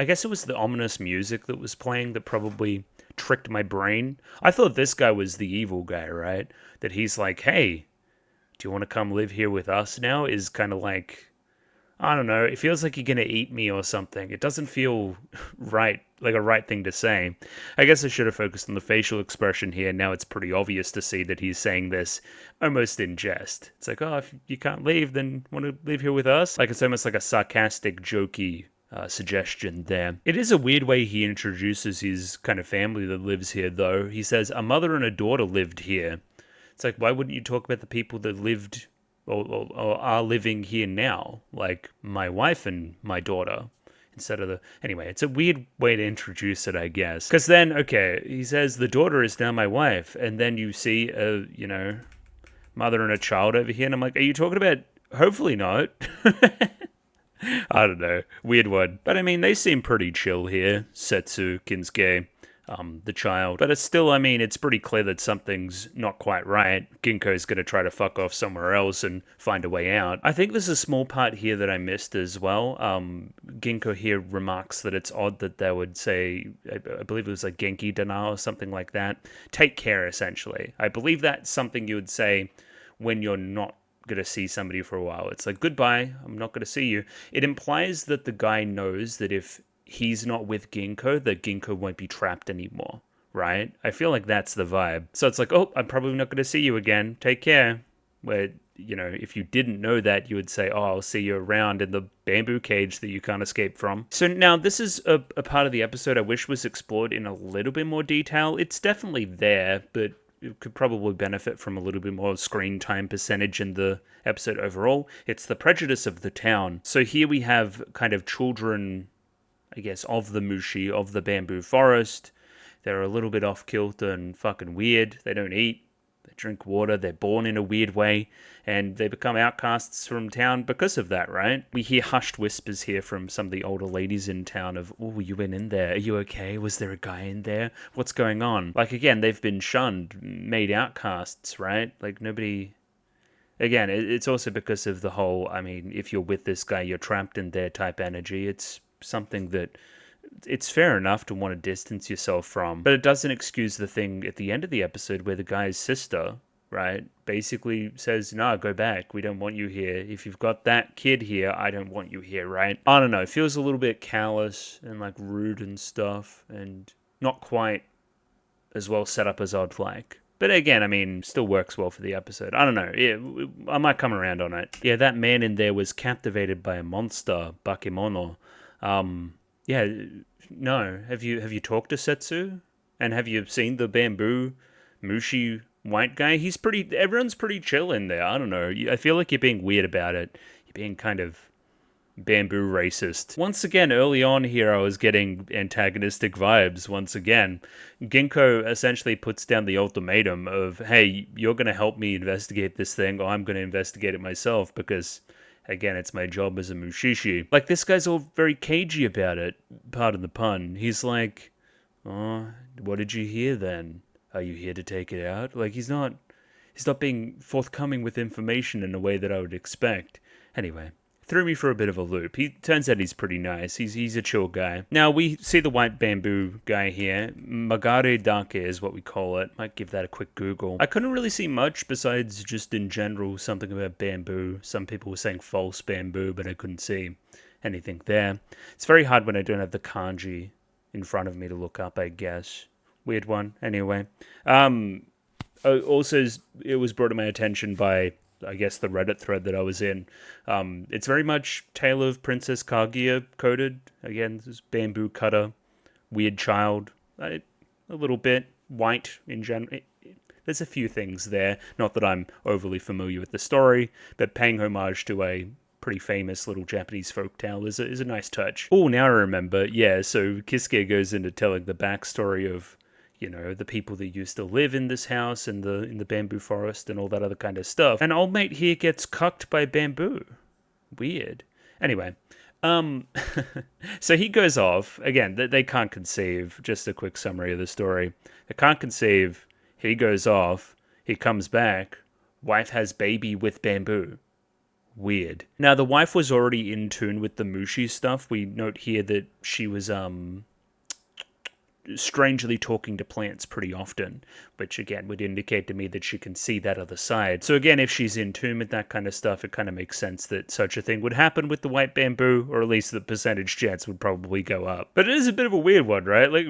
guess it was the ominous music that was playing that probably tricked my brain. I thought this guy was the evil guy, right? That he's like, hey, do you want to come live here with us now? Is kind of like, I don't know, it feels like you're going to eat me or something. It doesn't feel right, like a right thing to say. I guess I should have focused on the facial expression here. Now it's pretty obvious to see that he's saying this almost in jest. It's like, oh, if you can't leave, then want to live here with us? Like, it's almost like a sarcastic, jokey suggestion there. It is a weird way he introduces his kind of family that lives here, though. He says, a mother and a daughter lived here. It's like, why wouldn't you talk about the people that lived or are living here now? Like, my wife and my daughter. Instead of Anyway, it's a weird way to introduce it, I guess. Because then, okay, he says, the daughter is now my wife. And then you see a, mother and a child over here. And I'm like, are you talking about... Hopefully not. I don't know. Weird one. But I mean, they seem pretty chill here. Setsu, Kinsuke, the child. But it's still, I mean, it's pretty clear that something's not quite right. Ginkgo's going to try to fuck off somewhere else and find a way out. I think there's a small part here that I missed as well. Ginkgo here remarks that it's odd that they would say, I believe it was like Genki Dana or something like that. Take care, essentially. I believe that's something you would say when you're not going to see somebody for a while. It's like, goodbye, I'm not going to see you. It implies that the guy knows that if he's not with Ginkgo, that Ginkgo won't be trapped anymore, right? I feel like that's the vibe. So it's like, oh, I'm probably not going to see you again. Take care. Where, if you didn't know that, you would say, oh, I'll see you around in the bamboo cage that you can't escape from. So now this is a part of the episode I wish was explored in a little bit more detail. It's definitely there, but it could probably benefit from a little bit more screen time percentage in the episode overall. It's the prejudice of the town. So here we have kind of children, I guess, of the Mushi, of the bamboo forest. They're a little bit off kilter and fucking weird. They don't eat. They drink water. They're born in a weird way. And they become outcasts from town because of that, right? We hear hushed whispers here from some of the older ladies in town of, oh, you went in there. Are you okay? Was there a guy in there? What's going on? Like, again, they've been shunned, made outcasts, right? Like, nobody... Again, it's also because of the whole, I mean, if you're with this guy, you're trapped in their type energy. It's something that it's fair enough to want to distance yourself from, but it doesn't excuse the thing at the end of the episode where the guy's sister, right, basically says, "No, go back. We don't want you here. If you've got that kid here, I don't want you here," right? I don't know. It feels a little bit callous and like rude and stuff, and not quite as well set up as I'd like. But again, I mean, still works well for the episode. I don't know. Yeah, I might come around on it. Yeah, that man in there was captivated by a monster, Baccano. Yeah, no. Have you talked to Setsu? And have you seen the bamboo Mushi white guy? He's pretty. Everyone's pretty chill in there. I don't know. I feel like you're being weird about it. You're being kind of bamboo racist. Once again, early on here, I was getting antagonistic vibes once again. Ginkgo essentially puts down the ultimatum of, hey, you're going to help me investigate this thing, or I'm going to investigate it myself, because, again, it's my job as a Mushishi. Like, this guy's all very cagey about it, pardon the pun. He's like, oh, what did you hear then? Are you here to take it out? Like, he's not being forthcoming with information in a way that I would expect. Anyway, threw me for a bit of a loop. He turns out he's pretty nice. He's a chill guy. Now we see the white bamboo guy here. Magare Dake is what we call it. Might give that a quick Google. I couldn't really see much besides just in general something about bamboo. Some people were saying false bamboo, but I couldn't see anything there. It's very hard when I don't have the kanji in front of me to look up, I guess. Weird one. Anyway. Also, it was brought to my attention by, I guess, the Reddit thread that I was in. It's very much Tale of Princess Kaguya coded. Again, this is bamboo cutter, weird child, a little bit white in general. There's a few things there. Not that I'm overly familiar with the story, but paying homage to a pretty famous little Japanese folktale is a nice touch. Oh, now I remember. Yeah, so Kisuke goes into telling the backstory of, you know, the people that used to live in this house and in the bamboo forest and all that other kind of stuff. And old mate here gets cucked by bamboo. Weird. Anyway, so he goes off. Again, they can't conceive. Just a quick summary of the story. They can't conceive. He goes off. He comes back. Wife has baby with bamboo. Weird. Now, the wife was already in tune with the Mushi stuff. We note here that she was, strangely talking to plants pretty often, which again would indicate to me that she can see that other side. So again, if she's in tune with that kind of stuff, it kind of makes sense that such a thing would happen with the white bamboo, or at least the percentage chance would probably go up. But it is a bit of a weird one, right? Like,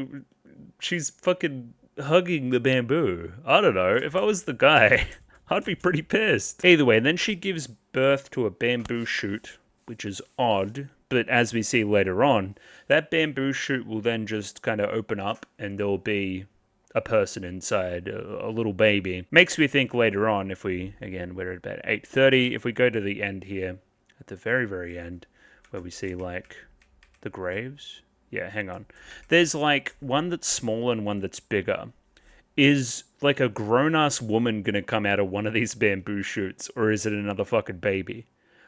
she's fucking hugging the bamboo. I don't know. If I was the guy, I'd be pretty pissed. Either way, then she gives birth to a bamboo shoot, which is odd. But as we see later on, that bamboo shoot will then just kind of open up and there'll be a person inside, a little baby. Makes me think later on, if we, again, we're at about 8:30, if we go to the end here, at the very, very end, where we see, like, the graves. Yeah, hang on. There's, like, one that's small and one that's bigger. Is, like, a grown-ass woman gonna come out of one of these bamboo shoots, or is it another fucking baby?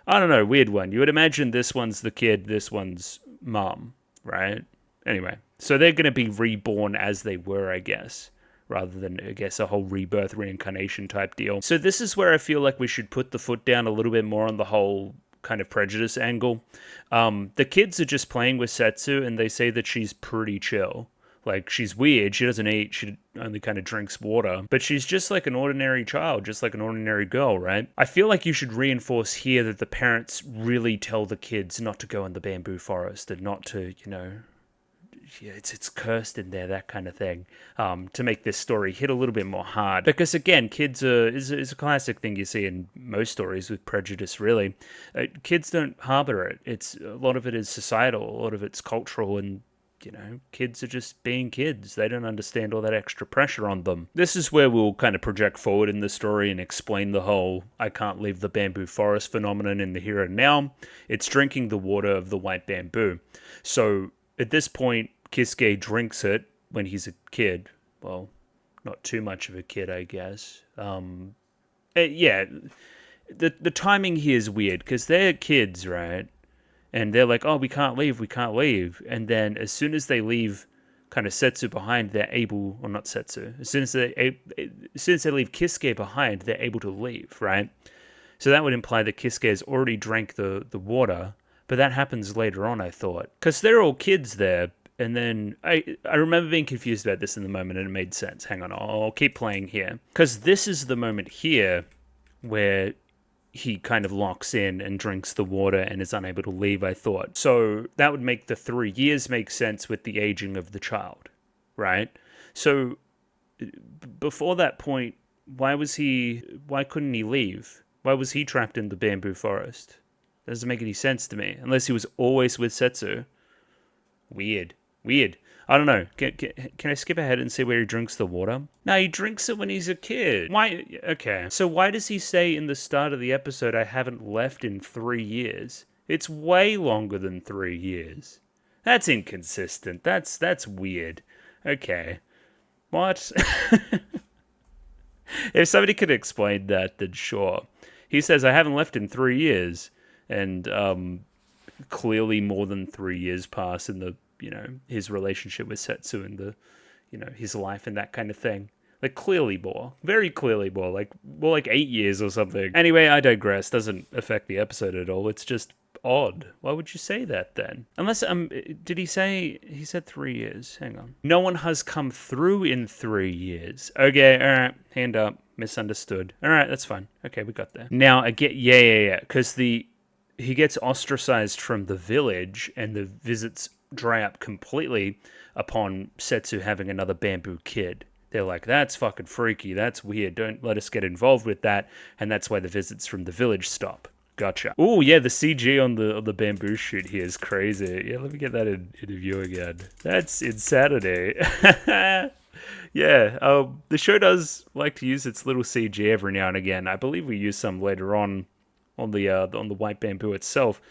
I don't know, weird one. You would imagine this one's the kid, this one's mom, right? Anyway, so they're going to be reborn as they were, I guess, rather than, I guess, a whole rebirth reincarnation type deal. So this is where I feel like we should put the foot down a little bit more on the whole kind of prejudice angle. The kids are just playing with Setsu, and they say that she's pretty chill. Like, she's weird, she doesn't eat, she only kind of drinks water, but she's just like an ordinary child, just like an ordinary girl, right? I feel like you should reinforce here that the parents really tell the kids not to go in the bamboo forest and not to, you know, yeah, it's cursed in there, that kind of thing, to make this story hit a little bit more hard. Because again, kids is a classic thing you see in most stories with prejudice, really. Kids don't harbor it. A lot of it is societal, a lot of it's cultural, and you know, kids are just being kids. They don't understand all that extra pressure on them. This is where we'll kind of project forward in the story and explain the whole I can't leave the bamboo forest phenomenon in the here and now. It's drinking the water of the white bamboo. So at this point, Kisuke drinks it when he's a kid. Well, not too much of a kid, I guess. Yeah, the timing here is weird because they're kids, right? And they're like, oh, we can't leave. And then as soon as they leave kind of Setsu behind, they're able, or not Setsu, as soon as they leave Kisuke behind, they're able to leave, right? So that would imply that Kisuke has already drank the water, but that happens later on, I thought. Because they're all kids there, And then I remember being confused about this in the moment, and it made sense. Hang on, I'll keep playing here. Because this is the moment here where he kind of locks in and drinks the water and is unable to leave, I thought. So that would make the 3 years make sense with the aging of the child, right? So before that point, why couldn't he leave? Why was he trapped in the bamboo forest? That doesn't make any sense to me, unless he was always with Setsu. Weird. I don't know. Can I skip ahead and see where he drinks the water? No, he drinks it when he's a kid. Why? Okay. So why does he say in the start of the episode, I haven't left in 3 years? It's way longer than 3 years. That's inconsistent. That's weird. Okay. What? If somebody could explain that, then sure. He says, I haven't left in 3 years. And clearly more than 3 years pass in the, his relationship with Setsu and the, his life and that kind of thing. Like, clearly more. Very clearly more. Like, more like 8 years or something. Anyway, I digress. Doesn't affect the episode at all. It's just odd. Why would you say that then? Unless, did he say, he said 3 years. Hang on. No one has come through in 3 years. Okay, alright. Hand up. Misunderstood. Alright, that's fine. Okay, we got there. Now, I get, yeah. Because he gets ostracized from the village, and the visits dry up completely upon Setsu having another bamboo kid. They're like, that's fucking freaky, that's weird, don't let us get involved with that, and that's why the visits from the village stop. Gotcha. Oh yeah, the CG on the bamboo shoot here is crazy. Yeah, let me get that in view again. That's insanity. Yeah, the show does like to use its little CG every now and again. I believe we use some later on the white bamboo itself.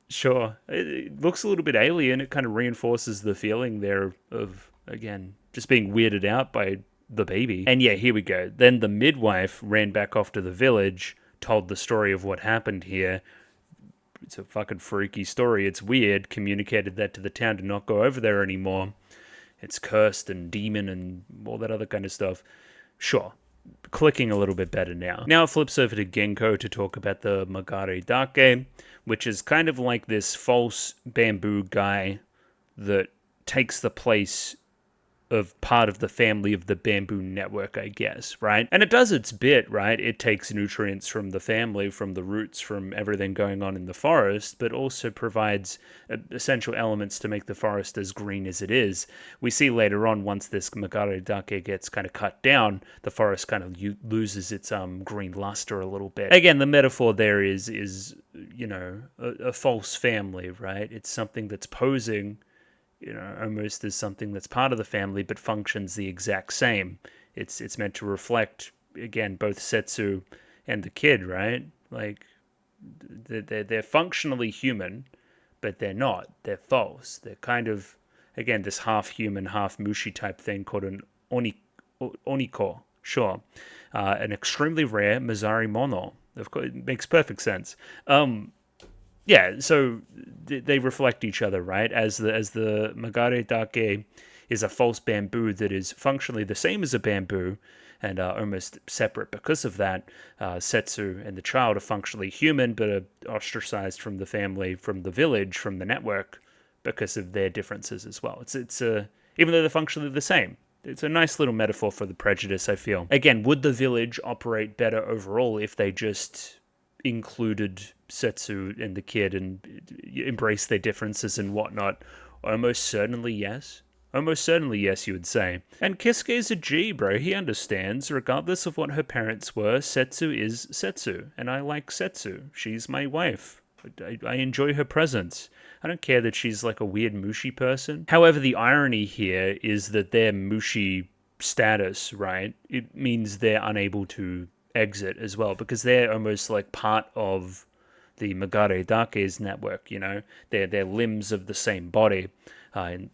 Sure, it looks a little bit alien. It kind of reinforces the feeling there of, again, just being weirded out by the baby. And yeah, here we go. Then the midwife ran back off to the village, told the story of what happened here. It's a fucking freaky story. It's weird. Communicated that to the town to not go over there anymore. It's cursed and demon and all that other kind of stuff. Sure. Clicking a little bit better now. Now it flips over to Genko to talk about the Magare Dake, which is kind of like this false bamboo guy that takes the place of part of the family of the bamboo network, I guess, right? And it does its bit, right? It takes nutrients from the family, from the roots, from everything going on in the forest, but also provides essential elements to make the forest as green as it is. We see later on, once this Magare Dake gets kind of cut down, the forest kind of loses its green luster a little bit. Again, the metaphor there is a false family, right? It's something that's posing almost as something that's part of the family but functions the exact same. It's meant to reflect, again, both Setsu and the kid, right? Like, they're functionally human, but they're not. They're false. They're kind of, again, this half-human, half-mushi type thing called an oniko. Sure. An extremely rare Mazari mono. Of course, it makes perfect sense. Yeah, so they reflect each other, right? As the Magare Dake is a false bamboo that is functionally the same as a bamboo and almost separate because of that. Setsu and the child are functionally human, but are ostracized from the family, from the village, from the network because of their differences as well. It's even though they're functionally the same. It's a nice little metaphor for the prejudice, I feel. Again, would the village operate better overall if they just included Setsu and the kid and embrace their differences and whatnot? Almost certainly yes. Almost certainly yes, you would say. And Kisuke's a G, bro. He understands. Regardless of what her parents were, Setsu is Setsu. And I like Setsu. She's my wife. I enjoy her presence. I don't care that she's like a weird Mushi person. However, the irony here is that their Mushi status, right, it means they're unable to exit as well, because they're almost like part of the Magare Dake's network, they're limbs of the same body, and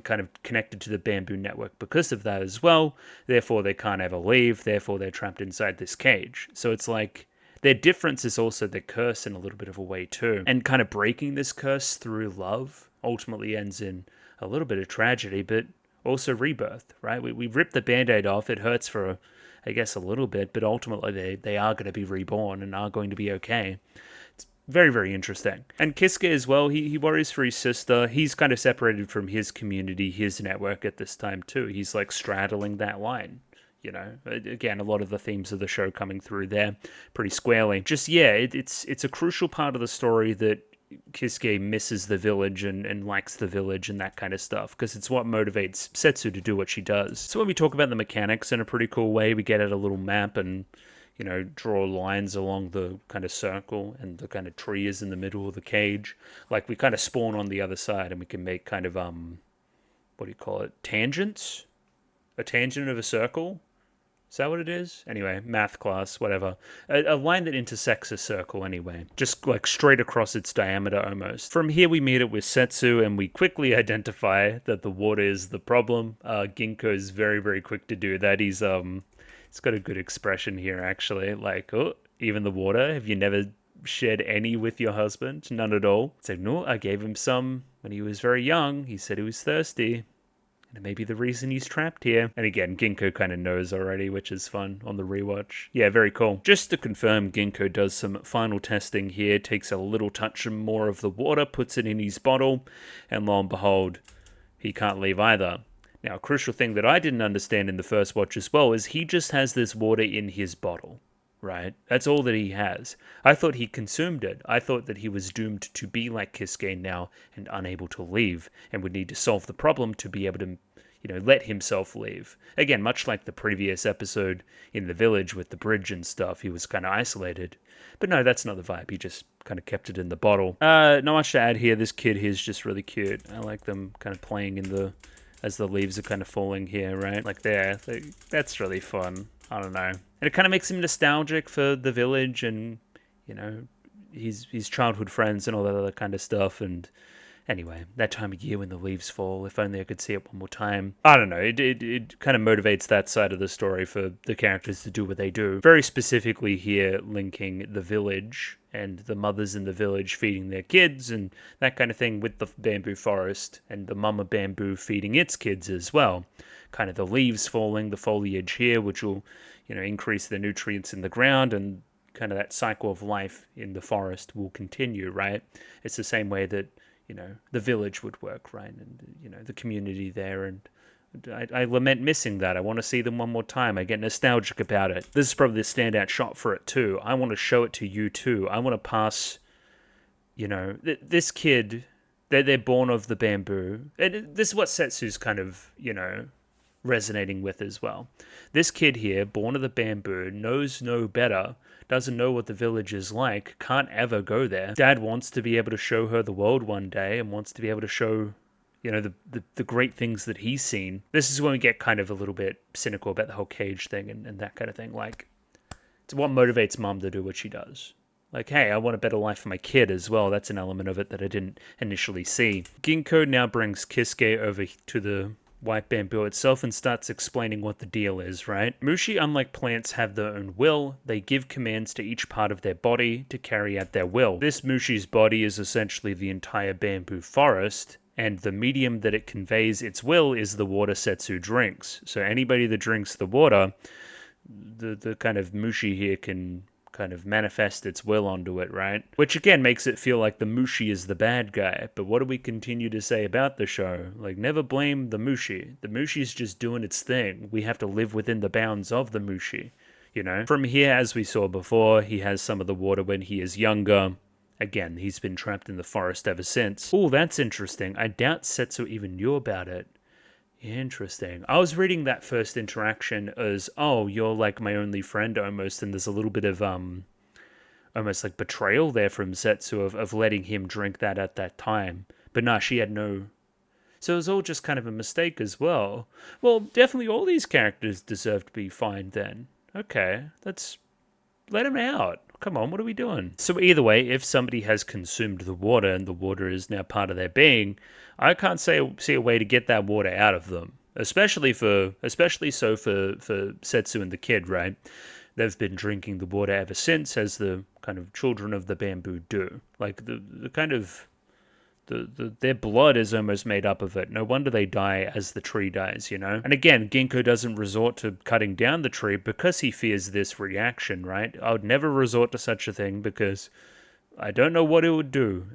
kind of connected to the bamboo network because of that as well. Therefore they can't ever leave, therefore they're trapped inside this cage. So it's like their difference is also their curse in a little bit of a way too, and kind of breaking this curse through love ultimately ends in a little bit of tragedy, but also rebirth, right? We rip the band-aid off, it hurts for I guess a little bit, but ultimately they are going to be reborn and are going to be okay. It's Very, very interesting. And Kisuke as well, he worries for his sister. He's kind of separated from his community, his network at this time too. He's like straddling that line. You know, again, a lot of the themes of the show coming through there pretty squarely. Just, yeah, it's a crucial part of the story that Kisuke misses the village and likes the village and that kind of stuff, because it's what motivates Setsu to do what she does. So when we talk about the mechanics in a pretty cool way, we get out a little map and, you know, draw lines along the kind of circle, and the kind of tree is in the middle of the cage. Like, we kind of spawn on the other side, and we can make kind of, what do you call it? Tangents? A tangent of a circle? Is that what it is? Anyway, math class, whatever. A line that intersects a circle anyway. Just like straight across its diameter almost. From here we meet it with Setsu, and we quickly identify that the water is the problem. Ginkgo is very, very quick to do that. He's got a good expression here actually. Like, oh, even the water? Have you never shared any with your husband? None at all? It's like, no, I gave him some when he was very young. He said he was thirsty. And maybe the reason he's trapped here. And again, Ginkgo kind of knows already, which is fun on the rewatch. Yeah, very cool. Just to confirm, Ginkgo does some final testing here, takes a little touch more of the water, puts it in his bottle, and lo and behold, he can't leave either. Now, a crucial thing that I didn't understand in the first watch as well is he just has this water in his bottle, right? That's all that he has. I thought he consumed it. I thought that he was doomed to be like Kisuke now and unable to leave, and would need to solve the problem to be able to, you know, let himself leave. Again, much like the previous episode in the village with the bridge and stuff, he was kind of isolated. But no, that's not the vibe. He just kind of kept it in the bottle. Not much to add here. This kid here is just really cute. I like them kind of playing in the, as the leaves are kind of falling here, right? Like there. That's really fun. I don't know. And it kind of makes him nostalgic for the village and, you know, his childhood friends and all that other kind of stuff. And anyway, that time of year when the leaves fall, if only I could see it one more time. I don't know, it kind of motivates that side of the story for the characters to do what they do. Very specifically here, linking the village and the mothers in the village feeding their kids and that kind of thing with the bamboo forest, and the mama bamboo feeding its kids as well. Kind of the leaves falling, the foliage here, which will, you know, increase the nutrients in the ground, and kind of that cycle of life in the forest will continue, right? It's the same way that, you know, the village would work, right? And, you know, the community there. And I lament missing that. I want to see them one more time. I get nostalgic about it. This is probably the standout shot for it too. I want to show it to you too. I want to pass, you know, this kid, they're born of the bamboo. And this is what Setsu's kind of, you know, resonating with as well. This kid here, born of the bamboo, knows no better, doesn't know what the village is like, can't ever go there. Dad wants to be able to show her the world one day and wants to be able to show, you know, the great things that he's seen. This is when we get kind of a little bit cynical about the whole cage thing and that kind of thing. Like, it's what motivates mom to do what she does. Like, hey, I want a better life for my kid as well. That's an element of it that I didn't initially see. Ginkgo now brings Kisuke over to the white bamboo itself and starts explaining what the deal is, right? Mushi, unlike plants, have their own will. They give commands to each part of their body to carry out their will. This Mushi's body is essentially the entire bamboo forest, and the medium that it conveys its will is the water Setsu drinks. So anybody that drinks the water, the kind of Mushi here can kind of manifest its will onto it, right? Which again makes it feel like the Mushi is the bad guy. But what do we continue to say about the show? Like, never blame the Mushi. The Mushi's just doing its thing. We have to live within the bounds of the Mushi, you know? From here, as we saw before, he has some of the water when he is younger. Again, he's been trapped in the forest ever since. Oh, that's interesting. I doubt Setsu even knew about it. Interesting. I was reading that first interaction as, oh, you're like my only friend almost, and there's a little bit of almost like betrayal there from Setsu of letting him drink that at that time. But nah, she had no. So it was all just kind of a mistake as well. Well, definitely all these characters deserve to be fined then. Okay, let's let them out. Come on, what are we doing? So either way, if somebody has consumed the water and the water is now part of their being, I can't see a way to get that water out of them. Especially so for Setsu and the kid, right? They've been drinking the water ever since, as the kind of children of the bamboo do. Like the kind of their blood is almost made up of it. No wonder they die as the tree dies, you know? And again, Ginkgo doesn't resort to cutting down the tree because he fears this reaction, right? I would never resort to such a thing because I don't know what it would do.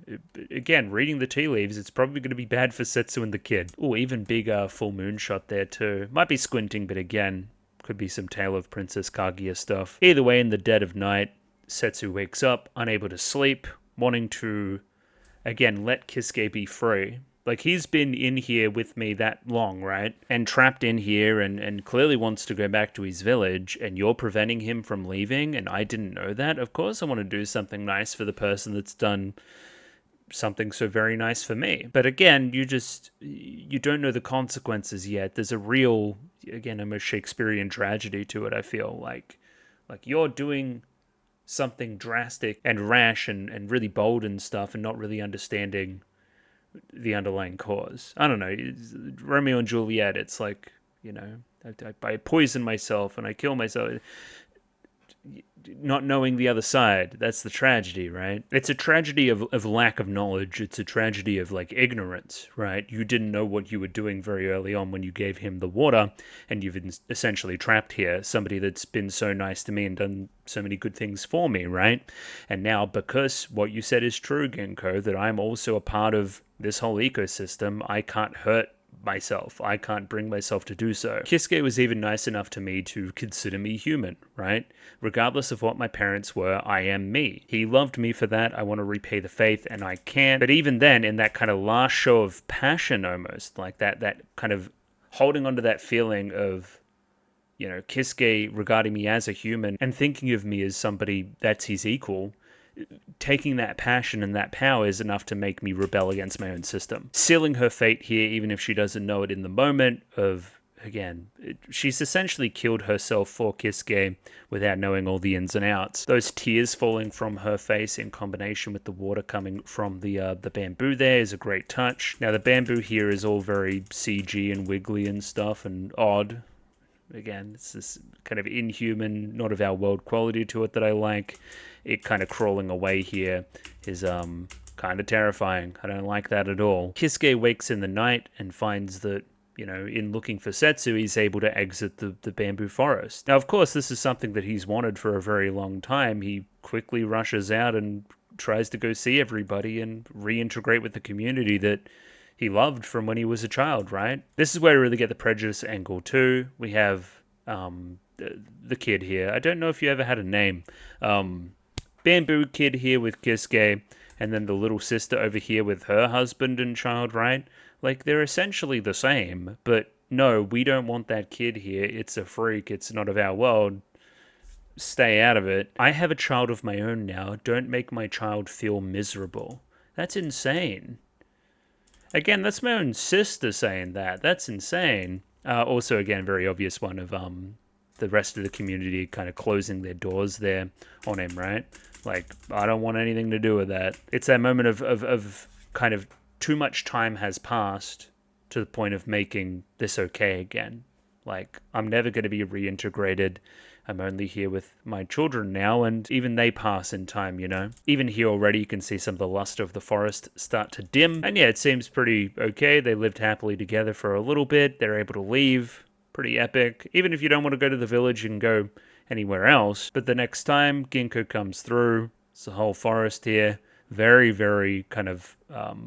Again, reading the tea leaves, it's probably going to be bad for Setsu and the kid. Oh, even big full moon shot there too. Might be squinting, but again, could be some Tale of Princess Kaguya stuff. Either way, in the dead of night, Setsu wakes up, unable to sleep, wanting to, again, let Kisuke be free. Like, he's been in here with me that long, right? And trapped in here and clearly wants to go back to his village, and you're preventing him from leaving, and I didn't know that. Of course I want to do something nice for the person that's done something so very nice for me. But again, you don't know the consequences yet. There's a real, again, a Shakespearean tragedy to it, I feel like. Like, you're doing something drastic and rash and really bold and stuff and not really understanding the underlying cause. I don't know. Romeo and Juliet, it's like, I poison myself and I kill myself, not knowing the other side. That's the tragedy, right? It's a tragedy of lack of knowledge. It's a tragedy of, like, ignorance, right? You didn't know what you were doing very early on when you gave him the water, and you've essentially trapped here somebody that's been so nice to me and done so many good things for me, right? And now, because what you said is true, Genko, that I'm also a part of this whole ecosystem, I can't hurt myself. I can't bring myself to do so. Kisuke was even nice enough to me to consider me human, right? Regardless of what my parents were, I am me. He loved me for that. I want to repay the faith, and I can. But even then, in that kind of last show of passion almost, like that kind of holding on to that feeling of, Kisuke regarding me as a human and thinking of me as somebody that's his equal, taking that passion and that power is enough to make me rebel against my own system. Sealing her fate here, even if she doesn't know it in the moment of, again, she's essentially killed herself for Kisuke without knowing all the ins and outs. Those tears falling from her face in combination with the water coming from the bamboo there is a great touch. Now, the bamboo here is all very CG and wiggly and stuff and odd. Again, it's this kind of inhuman, not of our world quality to it that I like. It kind of crawling away here is kind of terrifying. I don't like that at all. Kisuke wakes in the night and finds that, in looking for Setsu, he's able to exit the bamboo forest. Now, of course, this is something that he's wanted for a very long time. He quickly rushes out and tries to go see everybody and reintegrate with the community that he loved from when he was a child, right? This is where we really get the prejudice angle too. We have the kid here. I don't know if you ever had a name. Bamboo kid here with Kisuke, and then the little sister over here with her husband and child, right? Like, they're essentially the same, but no, we don't want that kid here. It's a freak. It's not of our world. Stay out of it. I have a child of my own now. Don't make my child feel miserable. That's insane. Again, that's my own sister saying that. That's insane. Also, again, very obvious one of the rest of the community kind of closing their doors there on him, right? Like, I don't want anything to do with that. It's that moment of kind of too much time has passed to the point of making this okay again. Like, I'm never going to be reintegrated. I'm only here with my children now, and even they pass in time, Even here already, you can see some of the luster of the forest start to dim. And yeah, it seems pretty okay. They lived happily together for a little bit. They're able to leave. Pretty epic. Even if you don't want to go to the village, you can go anywhere else. But the next time Ginkgo comes through, it's the whole forest here. Very, very kind of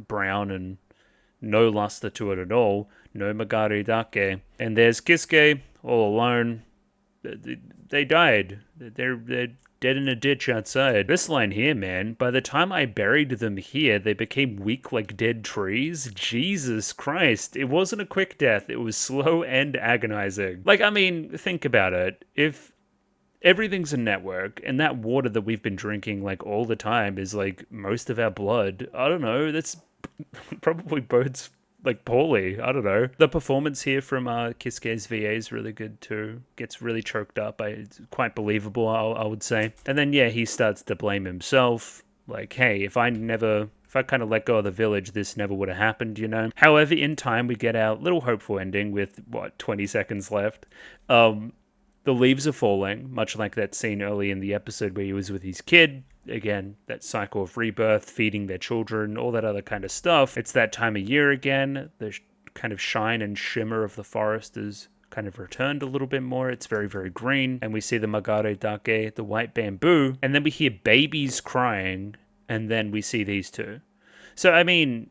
brown and no luster to it at all. No Magari Dake. And there's Kisuke all alone. They died. They're dead in a ditch outside. This line here, man, by the time I buried them here, they became weak like dead trees. Jesus Christ. It wasn't a quick death. It was slow and agonizing. Like, I mean, think about it. If everything's a network, and that water that we've been drinking, like, all the time is, like, most of our blood, I don't know, that's probably bodes like poorly. I don't know. The performance here from Kisuke's VA is really good too. Gets really choked up. It's quite believable, I would say. And then yeah, he starts to blame himself. Like, hey, if I kind of let go of the village, this never would have happened, However, in time, we get our little hopeful ending with 20 seconds left. The leaves are falling, much like that scene early in the episode where he was with his kid. Again, that cycle of rebirth, feeding their children, all that other kind of stuff. It's that time of year again. The kind of shine and shimmer of the forest has kind of returned a little bit more. It's very, very green. And we see the Magare Dake, the white bamboo. And then we hear babies crying and then we see these two. So, I mean,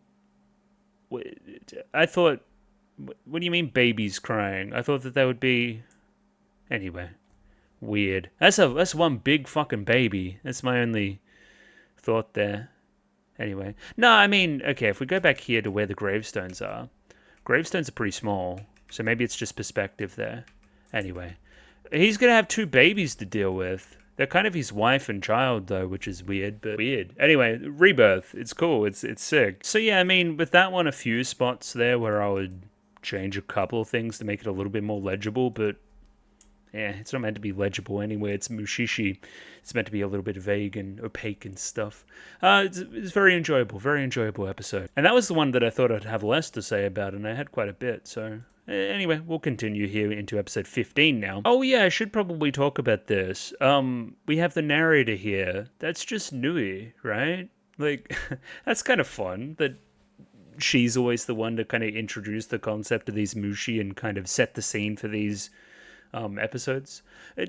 I thought, what do you mean babies crying? I thought that would be, anyway, weird. That's one big fucking baby. That's my only thought there. Anyway, no, I mean, okay, if we go back here to where the gravestones are pretty small, so maybe it's just perspective there. Anyway, he's gonna have two babies to deal with. They're kind of his wife and child, though, which is weird, but weird. Anyway, Rebirth. It's cool. It's sick. So, yeah, I mean, with that one, a few spots there where I would change a couple of things to make it a little bit more legible, but yeah, it's not meant to be legible anyway. It's Mushishi. It's meant to be a little bit vague and opaque and stuff. It's very enjoyable episode. And that was the one that I thought I'd have less to say about, and I had quite a bit, so... Anyway, we'll continue here into episode 15 now. Oh yeah, I should probably talk about this. We have the narrator here. That's just Nui, right? Like, that's kind of fun that she's always the one to kind of introduce the concept of these Mushi and kind of set the scene for these episodes.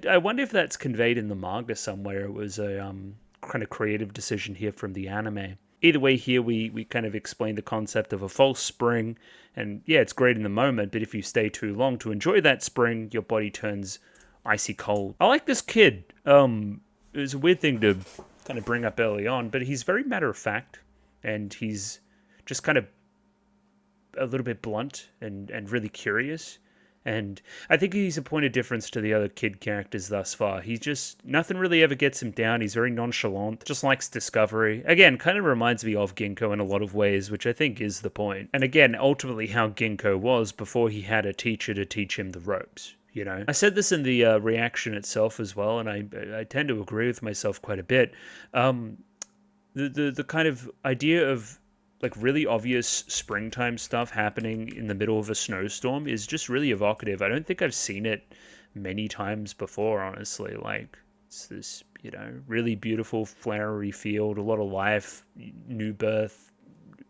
I wonder if that's conveyed in the manga somewhere. It was a kind of creative decision here from the anime. Either way, here we kind of explain the concept of a false spring, and yeah, it's great in the moment, but if you stay too long to enjoy that spring, your body turns icy cold. I like this kid. It was a weird thing to kind of bring up early on, but he's very matter of fact, and he's just kind of a little bit blunt and really curious. And I think he's a point of difference to the other kid characters thus far. He's just, nothing really ever gets him down. He's very nonchalant, just likes discovery. Again, kind of reminds me of Ginkgo in a lot of ways, which I think is the point. And again, ultimately how Ginkgo was before he had a teacher to teach him the ropes. You know, I said this in the reaction itself as well, and I tend to agree with myself quite a bit. The kind of idea of like really obvious springtime stuff happening in the middle of a snowstorm is just really evocative. I don't think I've seen it many times before, honestly. Like, it's this, you know, really beautiful flowery field, a lot of life, new birth,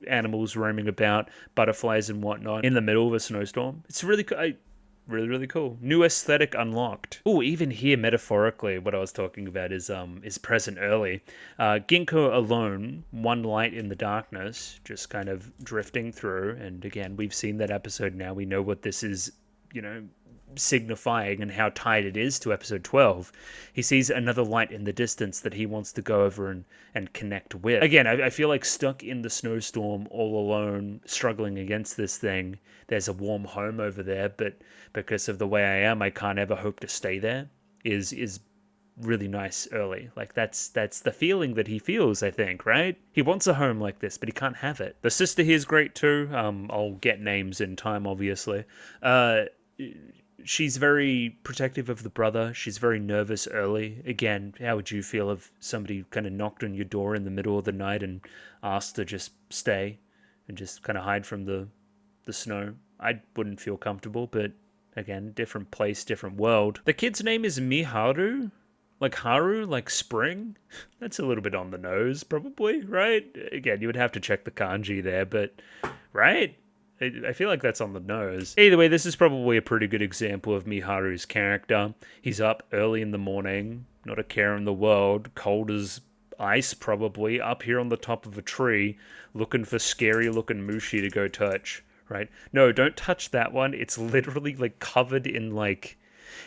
animals roaming about, butterflies and whatnot in the middle of a snowstorm. It's really really cool. New aesthetic unlocked. Oh, even here, metaphorically, what I was talking about is present early. Ginkgo alone, one light in the darkness, just kind of drifting through. And again, we've seen that episode now. We know what this is, you know, signifying and how tied it is to episode 12. He sees another light in the distance that he wants to go over and connect with. Again, I feel like stuck in the snowstorm all alone, struggling against this thing. There's a warm home over there, but because of the way I am, I can't ever hope to stay there, is really nice early. Like, that's the feeling that he feels, I think, right? He wants a home like this, but he can't have it. The sister here's great too. I'll get names in time, obviously. She's very protective of the brother. She's very nervous early. Again, how would you feel if somebody kind of knocked on your door in the middle of the night and asked to just stay and just kind of hide from the snow? I wouldn't feel comfortable, but again, different place, different world. The kid's name is Miharu? Like Haru, like spring? That's a little bit on the nose, probably, right? Again, you would have to check the kanji there, but right? I feel like that's on the nose. Either way, this is probably a pretty good example of Miharu's character. He's up early in the morning, not a care in the world, cold as ice probably, up here on the top of a tree, looking for scary looking Mushi to go touch, right? No, don't touch that one. It's literally like covered in like...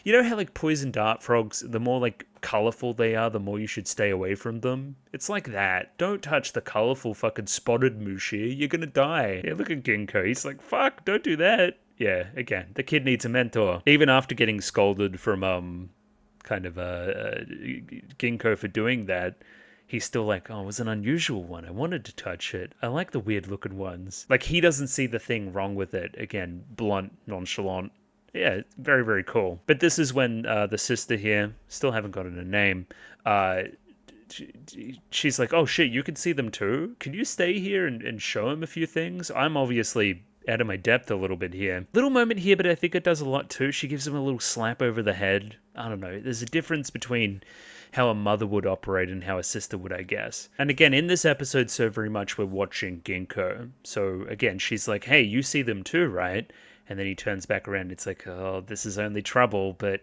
You know how like poison dart frogs, the more like colorful they are, the more you should stay away from them? It's like that. Don't touch the colorful fucking spotted Mushi. You're gonna die. Yeah, look at Ginkgo. He's like, fuck, don't do that. Yeah, again, the kid needs a mentor. Even after getting scolded from Ginkgo for doing that, he's still like, oh, it was an unusual one. I wanted to touch it. I like the weird looking ones. Like, he doesn't see the thing wrong with it. Again, blunt, nonchalant. Yeah, very, very cool. But this is when the sister here, still haven't gotten a name, she's like, oh shit, you can see them too? Can you stay here and show him a few things? I'm obviously out of my depth a little bit here. Little moment here, but I think it does a lot too. She gives him a little slap over the head. I don't know. There's a difference between how a mother would operate and how a sister would, I guess. And again, in this episode, so very much we're watching Ginkgo. So again, she's like, hey, you see them too, right? And then he turns back around. It's like, oh, this is only trouble. But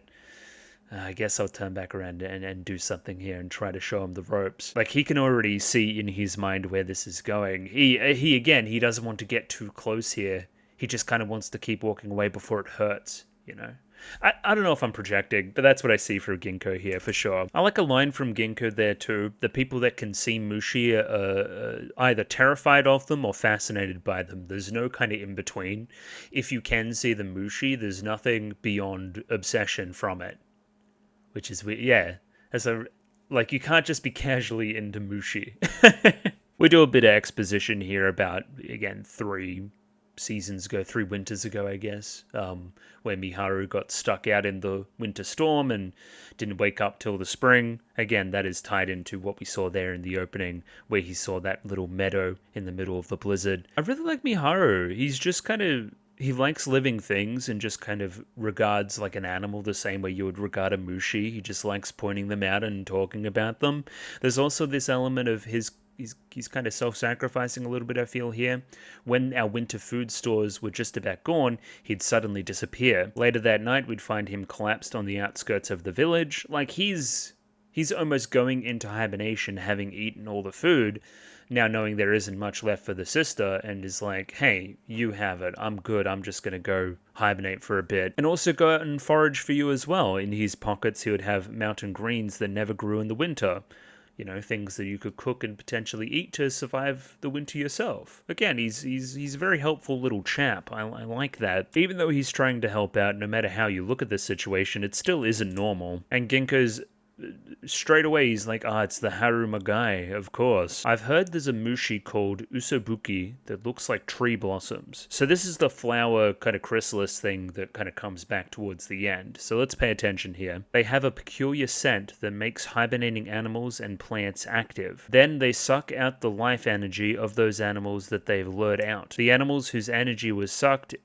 I guess I'll turn back around and do something here and try to show him the ropes. Like, he can already see in his mind where this is going. He again, he doesn't want to get too close here. He just kind of wants to keep walking away before it hurts, you know? I don't know if I'm projecting, but that's what I see for Ginkgo here, for sure. I like a line from Ginkgo there, too. The people that can see Mushi are either terrified of them or fascinated by them. There's no kind of in-between. If you can see the Mushi, there's nothing beyond obsession from it. Which is weird. Yeah. Like, you can't just be casually into Mushi. We do a bit of exposition here about, again, 3 winters ago, I guess, where Miharu got stuck out in the winter storm and didn't wake up till the spring. Again, that is tied into what we saw there in the opening, where he saw that little meadow in the middle of the blizzard. I really like Miharu. He's just kind of... He likes living things and just kind of regards like an animal the same way you would regard a Mushi. He just likes pointing them out and talking about them. There's also this element of he's kind of self-sacrificing a little bit, I feel, here. When our winter food stores were just about gone, he'd suddenly disappear. Later that night, we'd find him collapsed on the outskirts of the village. Like, he's almost going into hibernation, having eaten all the food, now knowing there isn't much left for the sister, and is like, hey, you have it, I'm good, I'm just going to go hibernate for a bit. And also go out and forage for you as well. In his pockets, he would have mountain greens that never grew in the winter. You know, things that you could cook and potentially eat to survive the winter yourself. Again, he's a very helpful little chap. I like that. Even though he's trying to help out, no matter how you look at this situation, it still isn't normal. And Ginkgo's straight away, he's like, it's the Haruma guy, of course. I've heard there's a mushi called usobuki that looks like tree blossoms. So this is the flower kind of chrysalis thing that kind of comes back towards the end. So let's pay attention here. They have a peculiar scent that makes hibernating animals and plants active. Then they suck out the life energy of those animals that they've lured out. The animals whose energy was sucked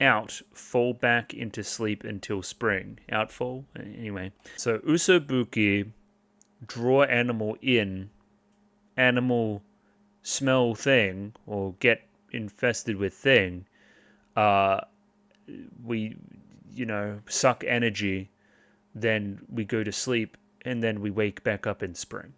out fall back into sleep until spring. Outfall? Anyway. So usobuki, draw animal in, animal smell thing, or get infested with thing. We, suck energy, then we go to sleep, and then we wake back up in spring.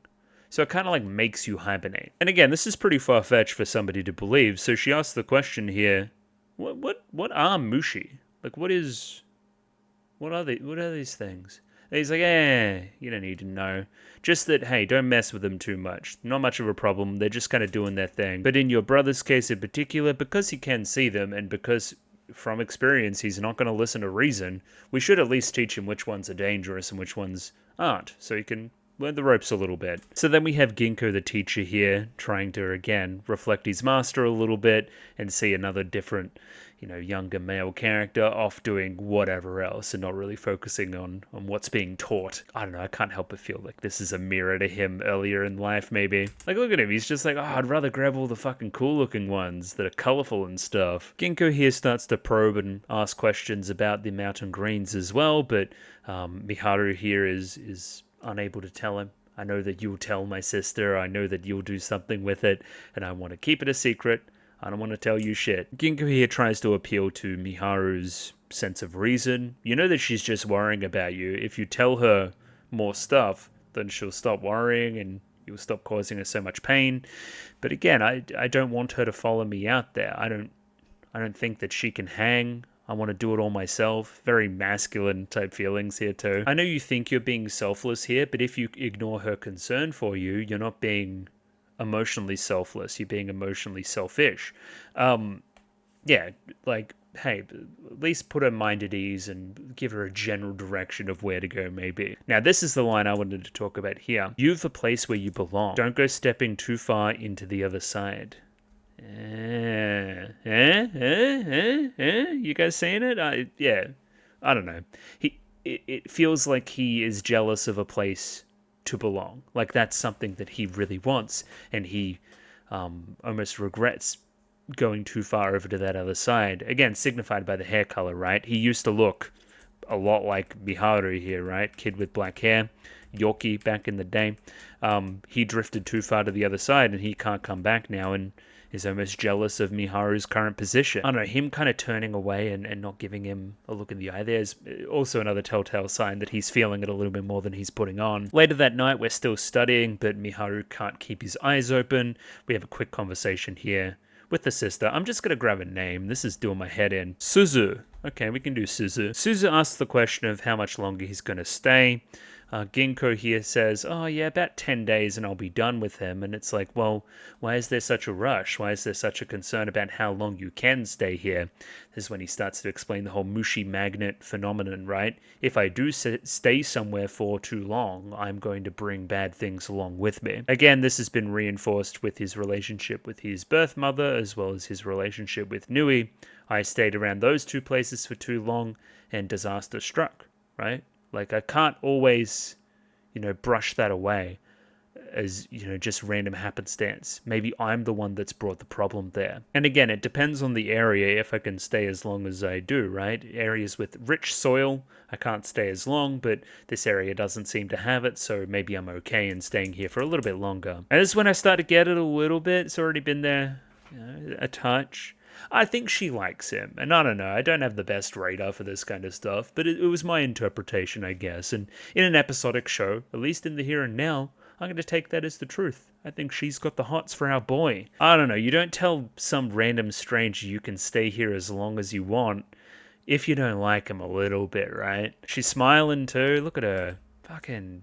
So it kind of like makes you hibernate. And again, this is pretty far-fetched for somebody to believe, so she asks the question here, What are mushi? Like, what are these things? And he's like, you don't need to know. Just that, hey, don't mess with them too much. Not much of a problem. They're just kind of doing their thing. But in your brother's case in particular, because he can see them and because from experience he's not going to listen to reason, we should at least teach him which ones are dangerous and which ones aren't, so he can learn the ropes a little bit. So then we have Ginkgo the teacher here, trying to, again, reflect his master a little bit and see another different, younger male character off doing whatever else and not really focusing on what's being taught. I don't know, I can't help but feel like this is a mirror to him earlier in life, maybe. Like, look at him, he's just like, I'd rather grab all the fucking cool-looking ones that are colorful and stuff. Ginkgo here starts to probe and ask questions about the mountain greens as well, but Miharu here is unable to tell him. I know that you'll tell my sister, I know that you'll do something with it, and I want to keep it a secret. I don't want to tell you shit. Ginkgo here tries to appeal to Miharu's sense of reason. You know that she's just worrying about you. If you tell her more stuff, then she'll stop worrying and you'll stop causing her so much pain. But again, I don't want her to follow me out there. I don't think that she can hang. I want to do it all myself. Very masculine type feelings here too. I know you think you're being selfless here, but if you ignore her concern for you, you're not being emotionally selfless. You're being emotionally selfish. Hey, at least put her mind at ease and give her a general direction of where to go, maybe. Now, this is the line I wanted to talk about here. You've a place where you belong. Don't go stepping too far into the other side. You guys seeing it? I don't know. It feels like he is jealous of a place to belong. Like that's something that he really wants, and he almost regrets going too far over to that other side. Again, signified by the hair color, right? He used to look a lot like Miharu here, right? Kid with black hair, Yorkie back in the day. He drifted too far to the other side, and he can't come back now, and is almost jealous of Miharu's current position. I don't know, him kind of turning away and not giving him a look in the eye there's also another telltale sign that he's feeling it a little bit more than he's putting on. Later that night, we're still studying, but Miharu can't keep his eyes open. We have a quick conversation here with the sister. I'm just going to grab a name. This is doing my head in. Suzu. Okay, we can do Suzu. Suzu asks the question of how much longer he's going to stay. Ginko here says, oh yeah, about 10 days and I'll be done with him. And it's like, well, why is there such a rush? Why is there such a concern about how long you can stay here? This is when he starts to explain the whole Mushi magnet phenomenon, right? If I do stay somewhere for too long, I'm going to bring bad things along with me. Again, this has been reinforced with his relationship with his birth mother, as well as his relationship with Nui. I stayed around those two places for too long and disaster struck, right? Like, I can't always, brush that away as, just random happenstance. Maybe I'm the one that's brought the problem there. And again, it depends on the area if I can stay as long as I do, right? Areas with rich soil, I can't stay as long, but this area doesn't seem to have it, so maybe I'm okay in staying here for a little bit longer. And this is when I start to get it a little bit. It's already been there, a touch. I think she likes him, and I don't know, I don't have the best radar for this kind of stuff, but it was my interpretation, I guess, and in an episodic show, at least in the here and now, I'm going to take that as the truth. I think she's got the hots for our boy. I don't know, you don't tell some random stranger you can stay here as long as you want if you don't like him a little bit, right? She's smiling too, look at her. Fucking,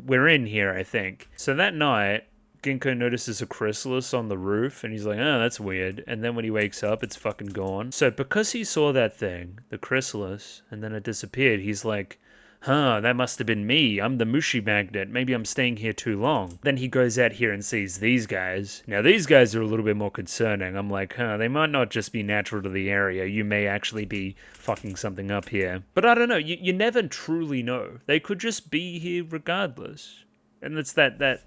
we're in here, I think. So that night, Ginko notices a chrysalis on the roof, and he's like, oh, that's weird. And then when he wakes up, it's fucking gone. So because he saw that thing, the chrysalis, and then it disappeared, he's like, huh, that must have been me. I'm the Mushi magnet. Maybe I'm staying here too long. Then he goes out here and sees these guys. Now, these guys are a little bit more concerning. I'm like, huh, they might not just be natural to the area. You may actually be fucking something up here. But I don't know. You never truly know. They could just be here regardless. And it's that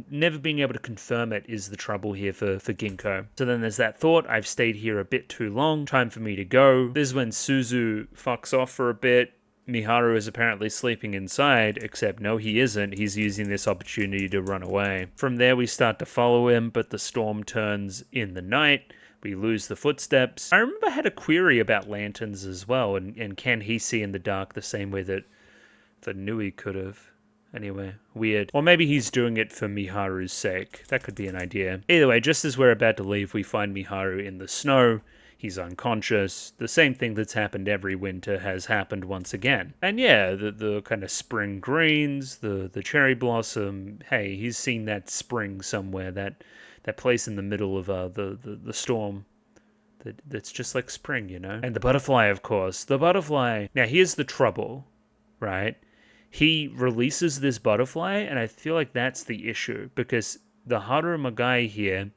never being able to confirm it is the trouble here for Ginko. So then there's that thought, I've stayed here a bit too long, time for me to go. This is when Suzu fucks off for a bit. Miharu is apparently sleeping inside, except no, he isn't. He's using this opportunity to run away. From there, we start to follow him, but the storm turns in the night. We lose the footsteps. I remember I had a query about lanterns as well, and can he see in the dark the same way that Nui could have? Anyway, weird. Or maybe he's doing it for Miharu's sake. That could be an idea. Either way, just as we're about to leave, we find Miharu in the snow. He's unconscious. The same thing that's happened every winter has happened once again. And yeah, the kind of spring greens, the cherry blossom. Hey, he's seen that spring somewhere, that place in the middle of the storm. That's just like spring, And the butterfly, of course. The butterfly. Now, here's the trouble, right? He releases this butterfly, and I feel like that's the issue, because the Haru Magai here,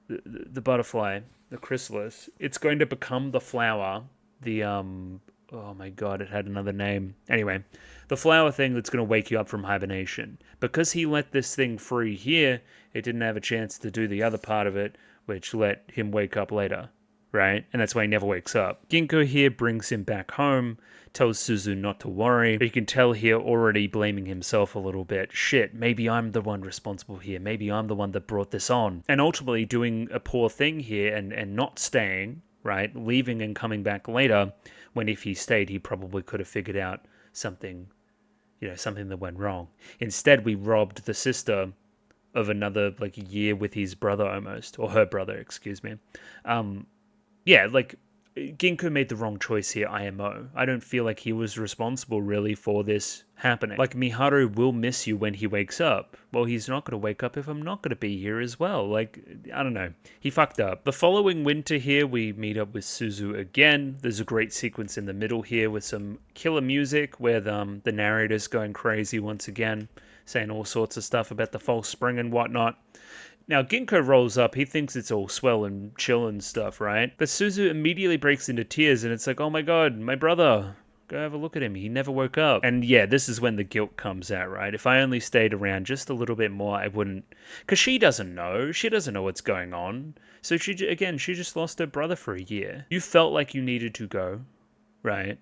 the butterfly, the chrysalis, it's going to become the flower, oh my god, it had another name. Anyway, the flower thing that's going to wake you up from hibernation. Because he let this thing free here, it didn't have a chance to do the other part of it, which let him wake up later, right? And that's why he never wakes up. Ginko here brings him back home, tells Suzu not to worry, but you can tell here already blaming himself a little bit. Shit, maybe I'm the one responsible here. Maybe I'm the one that brought this on. And ultimately doing a poor thing here and not staying, right? Leaving and coming back later, when if he stayed, he probably could have figured out something, something that went wrong. Instead, we robbed the sister of another, year with his brother almost, or her brother, excuse me. Ginko made the wrong choice here, IMO. I don't feel like he was responsible, really, for this happening. Miharu will miss you when he wakes up. Well, he's not going to wake up if I'm not going to be here as well. I don't know. He fucked up. The following winter here, we meet up with Suzu again. There's a great sequence in the middle here with some killer music where the narrator's going crazy once again, saying all sorts of stuff about the false spring and whatnot. Now, Ginko rolls up. He thinks it's all swell and chill and stuff, right? But Suzu immediately breaks into tears, and it's like, oh my god, my brother. Go have a look at him. He never woke up. And yeah, this is when the guilt comes out, right? If I only stayed around just a little bit more, I wouldn't... Because she doesn't know. She doesn't know what's going on. So she just lost her brother for a year. You felt like you needed to go, right?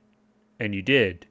And you did.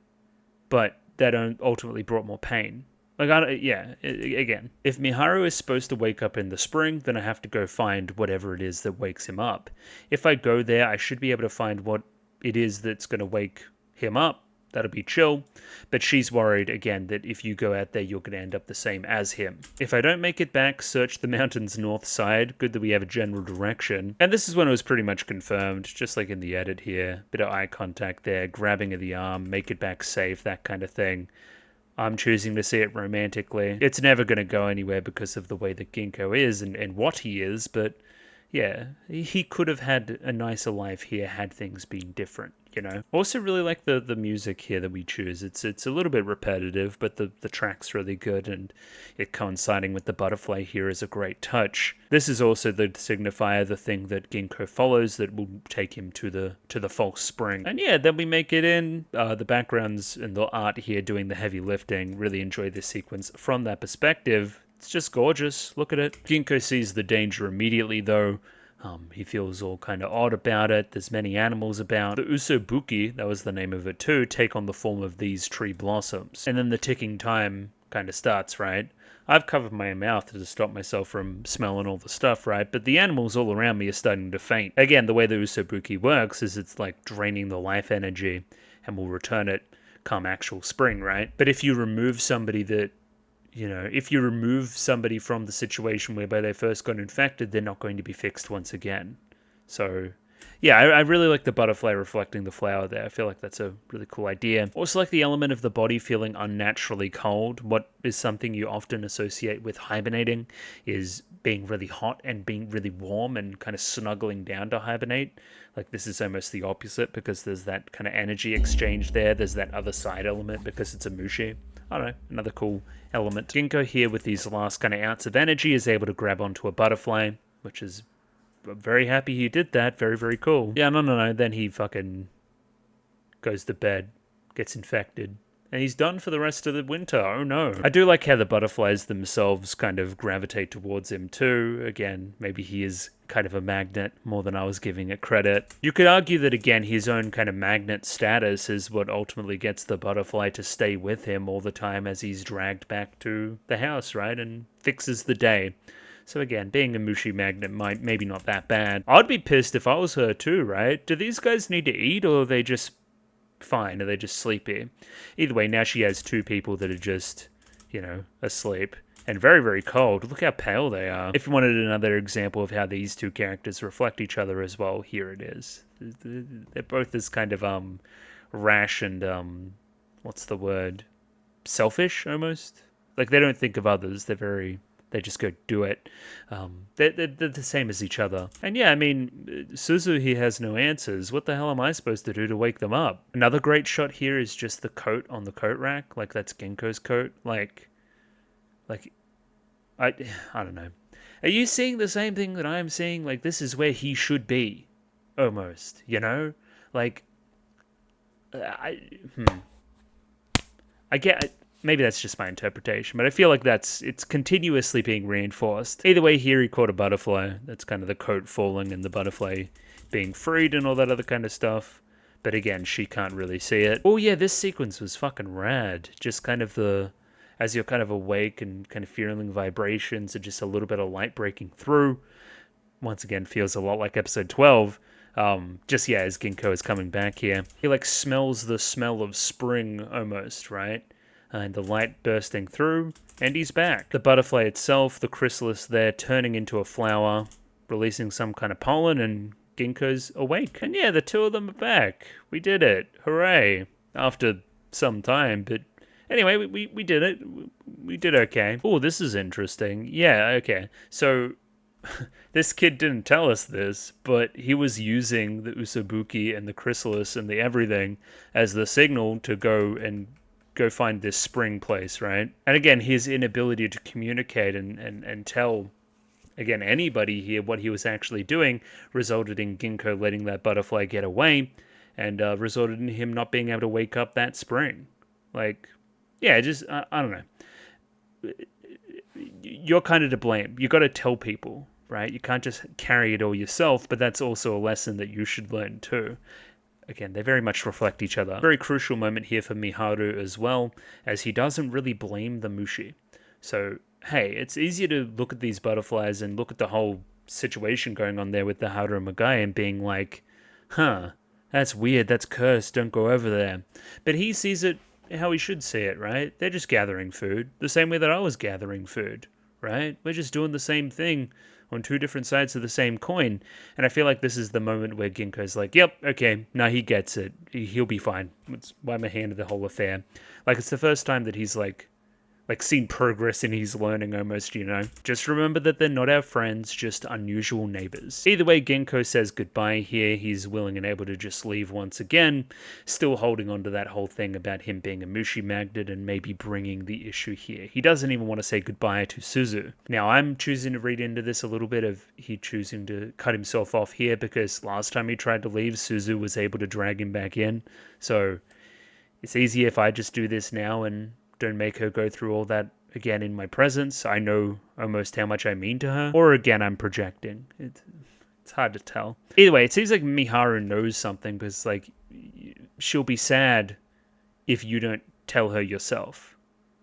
But that ultimately brought more pain. Like, again, if Miharu is supposed to wake up in the spring, then I have to go find whatever it is that wakes him up. If I go there, I should be able to find what it is that's going to wake him up. That'll be chill. But she's worried, again, that if you go out there, you're going to end up the same as him. If I don't make it back, search the mountain's north side. Good that we have a general direction. And this is when it was pretty much confirmed, just like in the edit here. Bit of eye contact there, grabbing of the arm, make it back safe, that kind of thing. I'm choosing to see it romantically. It's never going to go anywhere because of the way that Ginkgo is and what he is, but yeah, he could have had a nicer life here had things been different, you know? Also really like the music here that we choose. It's a little bit repetitive, but the track's really good, and it coinciding with the butterfly here is a great touch. This is also the signifier, the thing that Ginkgo follows that will take him to the false spring. And yeah, then we make it in. The backgrounds and the art here doing the heavy lifting. Really enjoy this sequence from that perspective. It's just gorgeous. Look at it. Ginkgo sees the danger immediately, though. He feels all kind of odd about it. There's many animals about. The usobuki, that was the name of it too, take on the form of these tree blossoms. And then the ticking time kind of starts, right? I've covered my mouth to stop myself from smelling all the stuff, right? But the animals all around me are starting to faint. Again, the way the usobuki works is it's like draining the life energy and will return it come actual spring, right? But if you remove somebody that if you remove somebody from the situation whereby they first got infected, they're not going to be fixed once again. So, yeah, I really like the butterfly reflecting the flower there. I feel like that's a really cool idea. Also like the element of the body feeling unnaturally cold. What is something you often associate with hibernating is being really hot and being really warm and kind of snuggling down to hibernate. Like this is almost the opposite because there's that kind of energy exchange there. There's that other side element because it's a mushi. I don't know, another cool element. Ginkgo here with these last kind of ounce of energy is able to grab onto a butterfly, which is very happy he did that. Very, very cool. Yeah, no. Then he fucking goes to bed, gets infected, and he's done for the rest of the winter. Oh no. I do like how the butterflies themselves kind of gravitate towards him too. Again, maybe he is kind of a magnet more than I was giving it credit. You could argue that, again, his own kind of magnet status is what ultimately gets the butterfly to stay with him all the time as he's dragged back to the house, right? And fixes the day. So again, being a Mushi magnet might maybe not that bad. I'd be pissed if I was her too, right? Do these guys need to eat, or are they just fine? Are they just sleepy? Either way, now she has two people that are just, asleep. And very, very cold. Look how pale they are. If you wanted another example of how these two characters reflect each other as well, here it is. They're both this kind of rash and what's the word? Selfish almost. Like they don't think of others. They just go do it. They're the same as each other. And yeah, I mean, Suzu he has no answers. What the hell am I supposed to do to wake them up? Another great shot here is just the coat on the coat rack. Like that's Ginkgo's coat. Like I don't know. Are you seeing the same thing that I'm seeing? Like, this is where he should be, almost, Like, I get, maybe that's just my interpretation, but I feel like it's continuously being reinforced. Either way, here he caught a butterfly. That's kind of the coat falling and the butterfly being freed and all that other kind of stuff. But again, she can't really see it. Oh yeah, this sequence was fucking rad. Just kind of as you're kind of awake and kind of feeling vibrations and just a little bit of light breaking through. Once again, feels a lot like episode 12. As Ginkgo is coming back here. He like smells the smell of spring almost, right? And the light bursting through, and he's back. The butterfly itself, the chrysalis there turning into a flower, releasing some kind of pollen, and Ginkgo's awake. And yeah, the two of them are back. We did it. Hooray. After some time, but anyway, we did it. We did okay. Oh, this is interesting. Yeah, okay. So, this kid didn't tell us this, but he was using the usobuki and the chrysalis and the everything as the signal to go find this spring place, right? And again, his inability to communicate and tell, again, anybody here what he was actually doing resulted in Ginkgo letting that butterfly get away and resulted in him not being able to wake up that spring. Like, yeah, just, I don't know. You're kind of to blame. You got to tell people, right? You can't just carry it all yourself, but that's also a lesson that you should learn too. again, they very much reflect each other. Very crucial moment here for Miharu as well, as he doesn't really blame the Mushi. So, hey, it's easier to look at these butterflies and look at the whole situation going on there with the Haru Magai and being like, huh, that's weird, that's cursed, don't go over there. But he sees it how he should see it, right? They're just gathering food, the same way that I was gathering food, right? We're just doing the same thing on two different sides of the same coin. And I feel like this is the moment where Ginkgo's like, yep, okay, now he gets it. He'll be fine. Let's wipe my hand of the whole affair. Like, it's the first time that he's like seen progress in his learning almost, you know. Just remember that they're not our friends, just unusual neighbors. Either way, Ginkgo says goodbye here. He's willing and able to just leave once again, still holding on to that whole thing about him being a Mushi magnet and maybe bringing the issue here. He doesn't even want to say goodbye to Suzu. Now, I'm choosing to read into this a little bit of he choosing to cut himself off here because last time he tried to leave, Suzu was able to drag him back in. So it's easier if I just do this now and don't make her go through all that again in my presence. I know almost how much I mean to her. Or again, I'm projecting. It's hard to tell. Either way, it seems like Miharu knows something because, like, she'll be sad if you don't tell her yourself.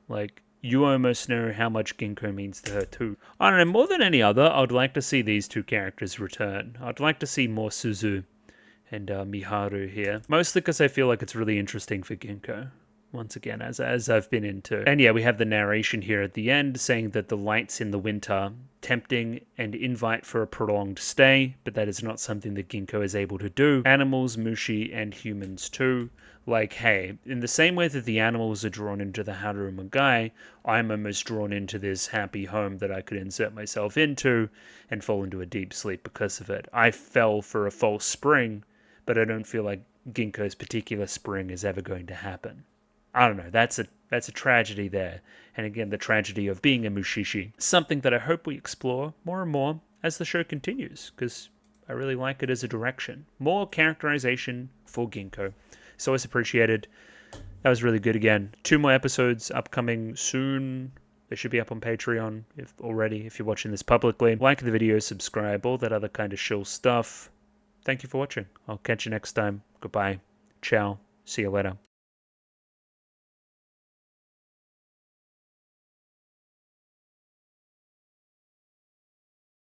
Like, you almost know how much Ginkgo means to her too. I don't know, more than any other, I'd like to see these two characters return. I'd like to see more Suzu and Miharu here. Mostly because I feel like it's really interesting for Ginkgo. Once again, as I've been into. And yeah, we have the narration here at the end saying that the lights in the winter, tempting and invite for a prolonged stay, but that is not something that Ginkgo is able to do. Animals, Mushi, and humans too. Like, hey, in the same way that the animals are drawn into the Haru Magai, I'm almost drawn into this happy home that I could insert myself into and fall into a deep sleep because of it. I fell for a false spring, but I don't feel like Ginkgo's particular spring is ever going to happen. I don't know, that's a tragedy there. And again, the tragedy of being a Mushishi. Something that I hope we explore more and more as the show continues, because I really like it as a direction. More characterization for Ginkgo. It's always appreciated. That was really good again. 2 more episodes upcoming soon. They should be up on Patreon if you're watching this publicly. Like the video, subscribe, all that other kind of shill stuff. Thank you for watching. I'll catch you next time. Goodbye. Ciao. See you later.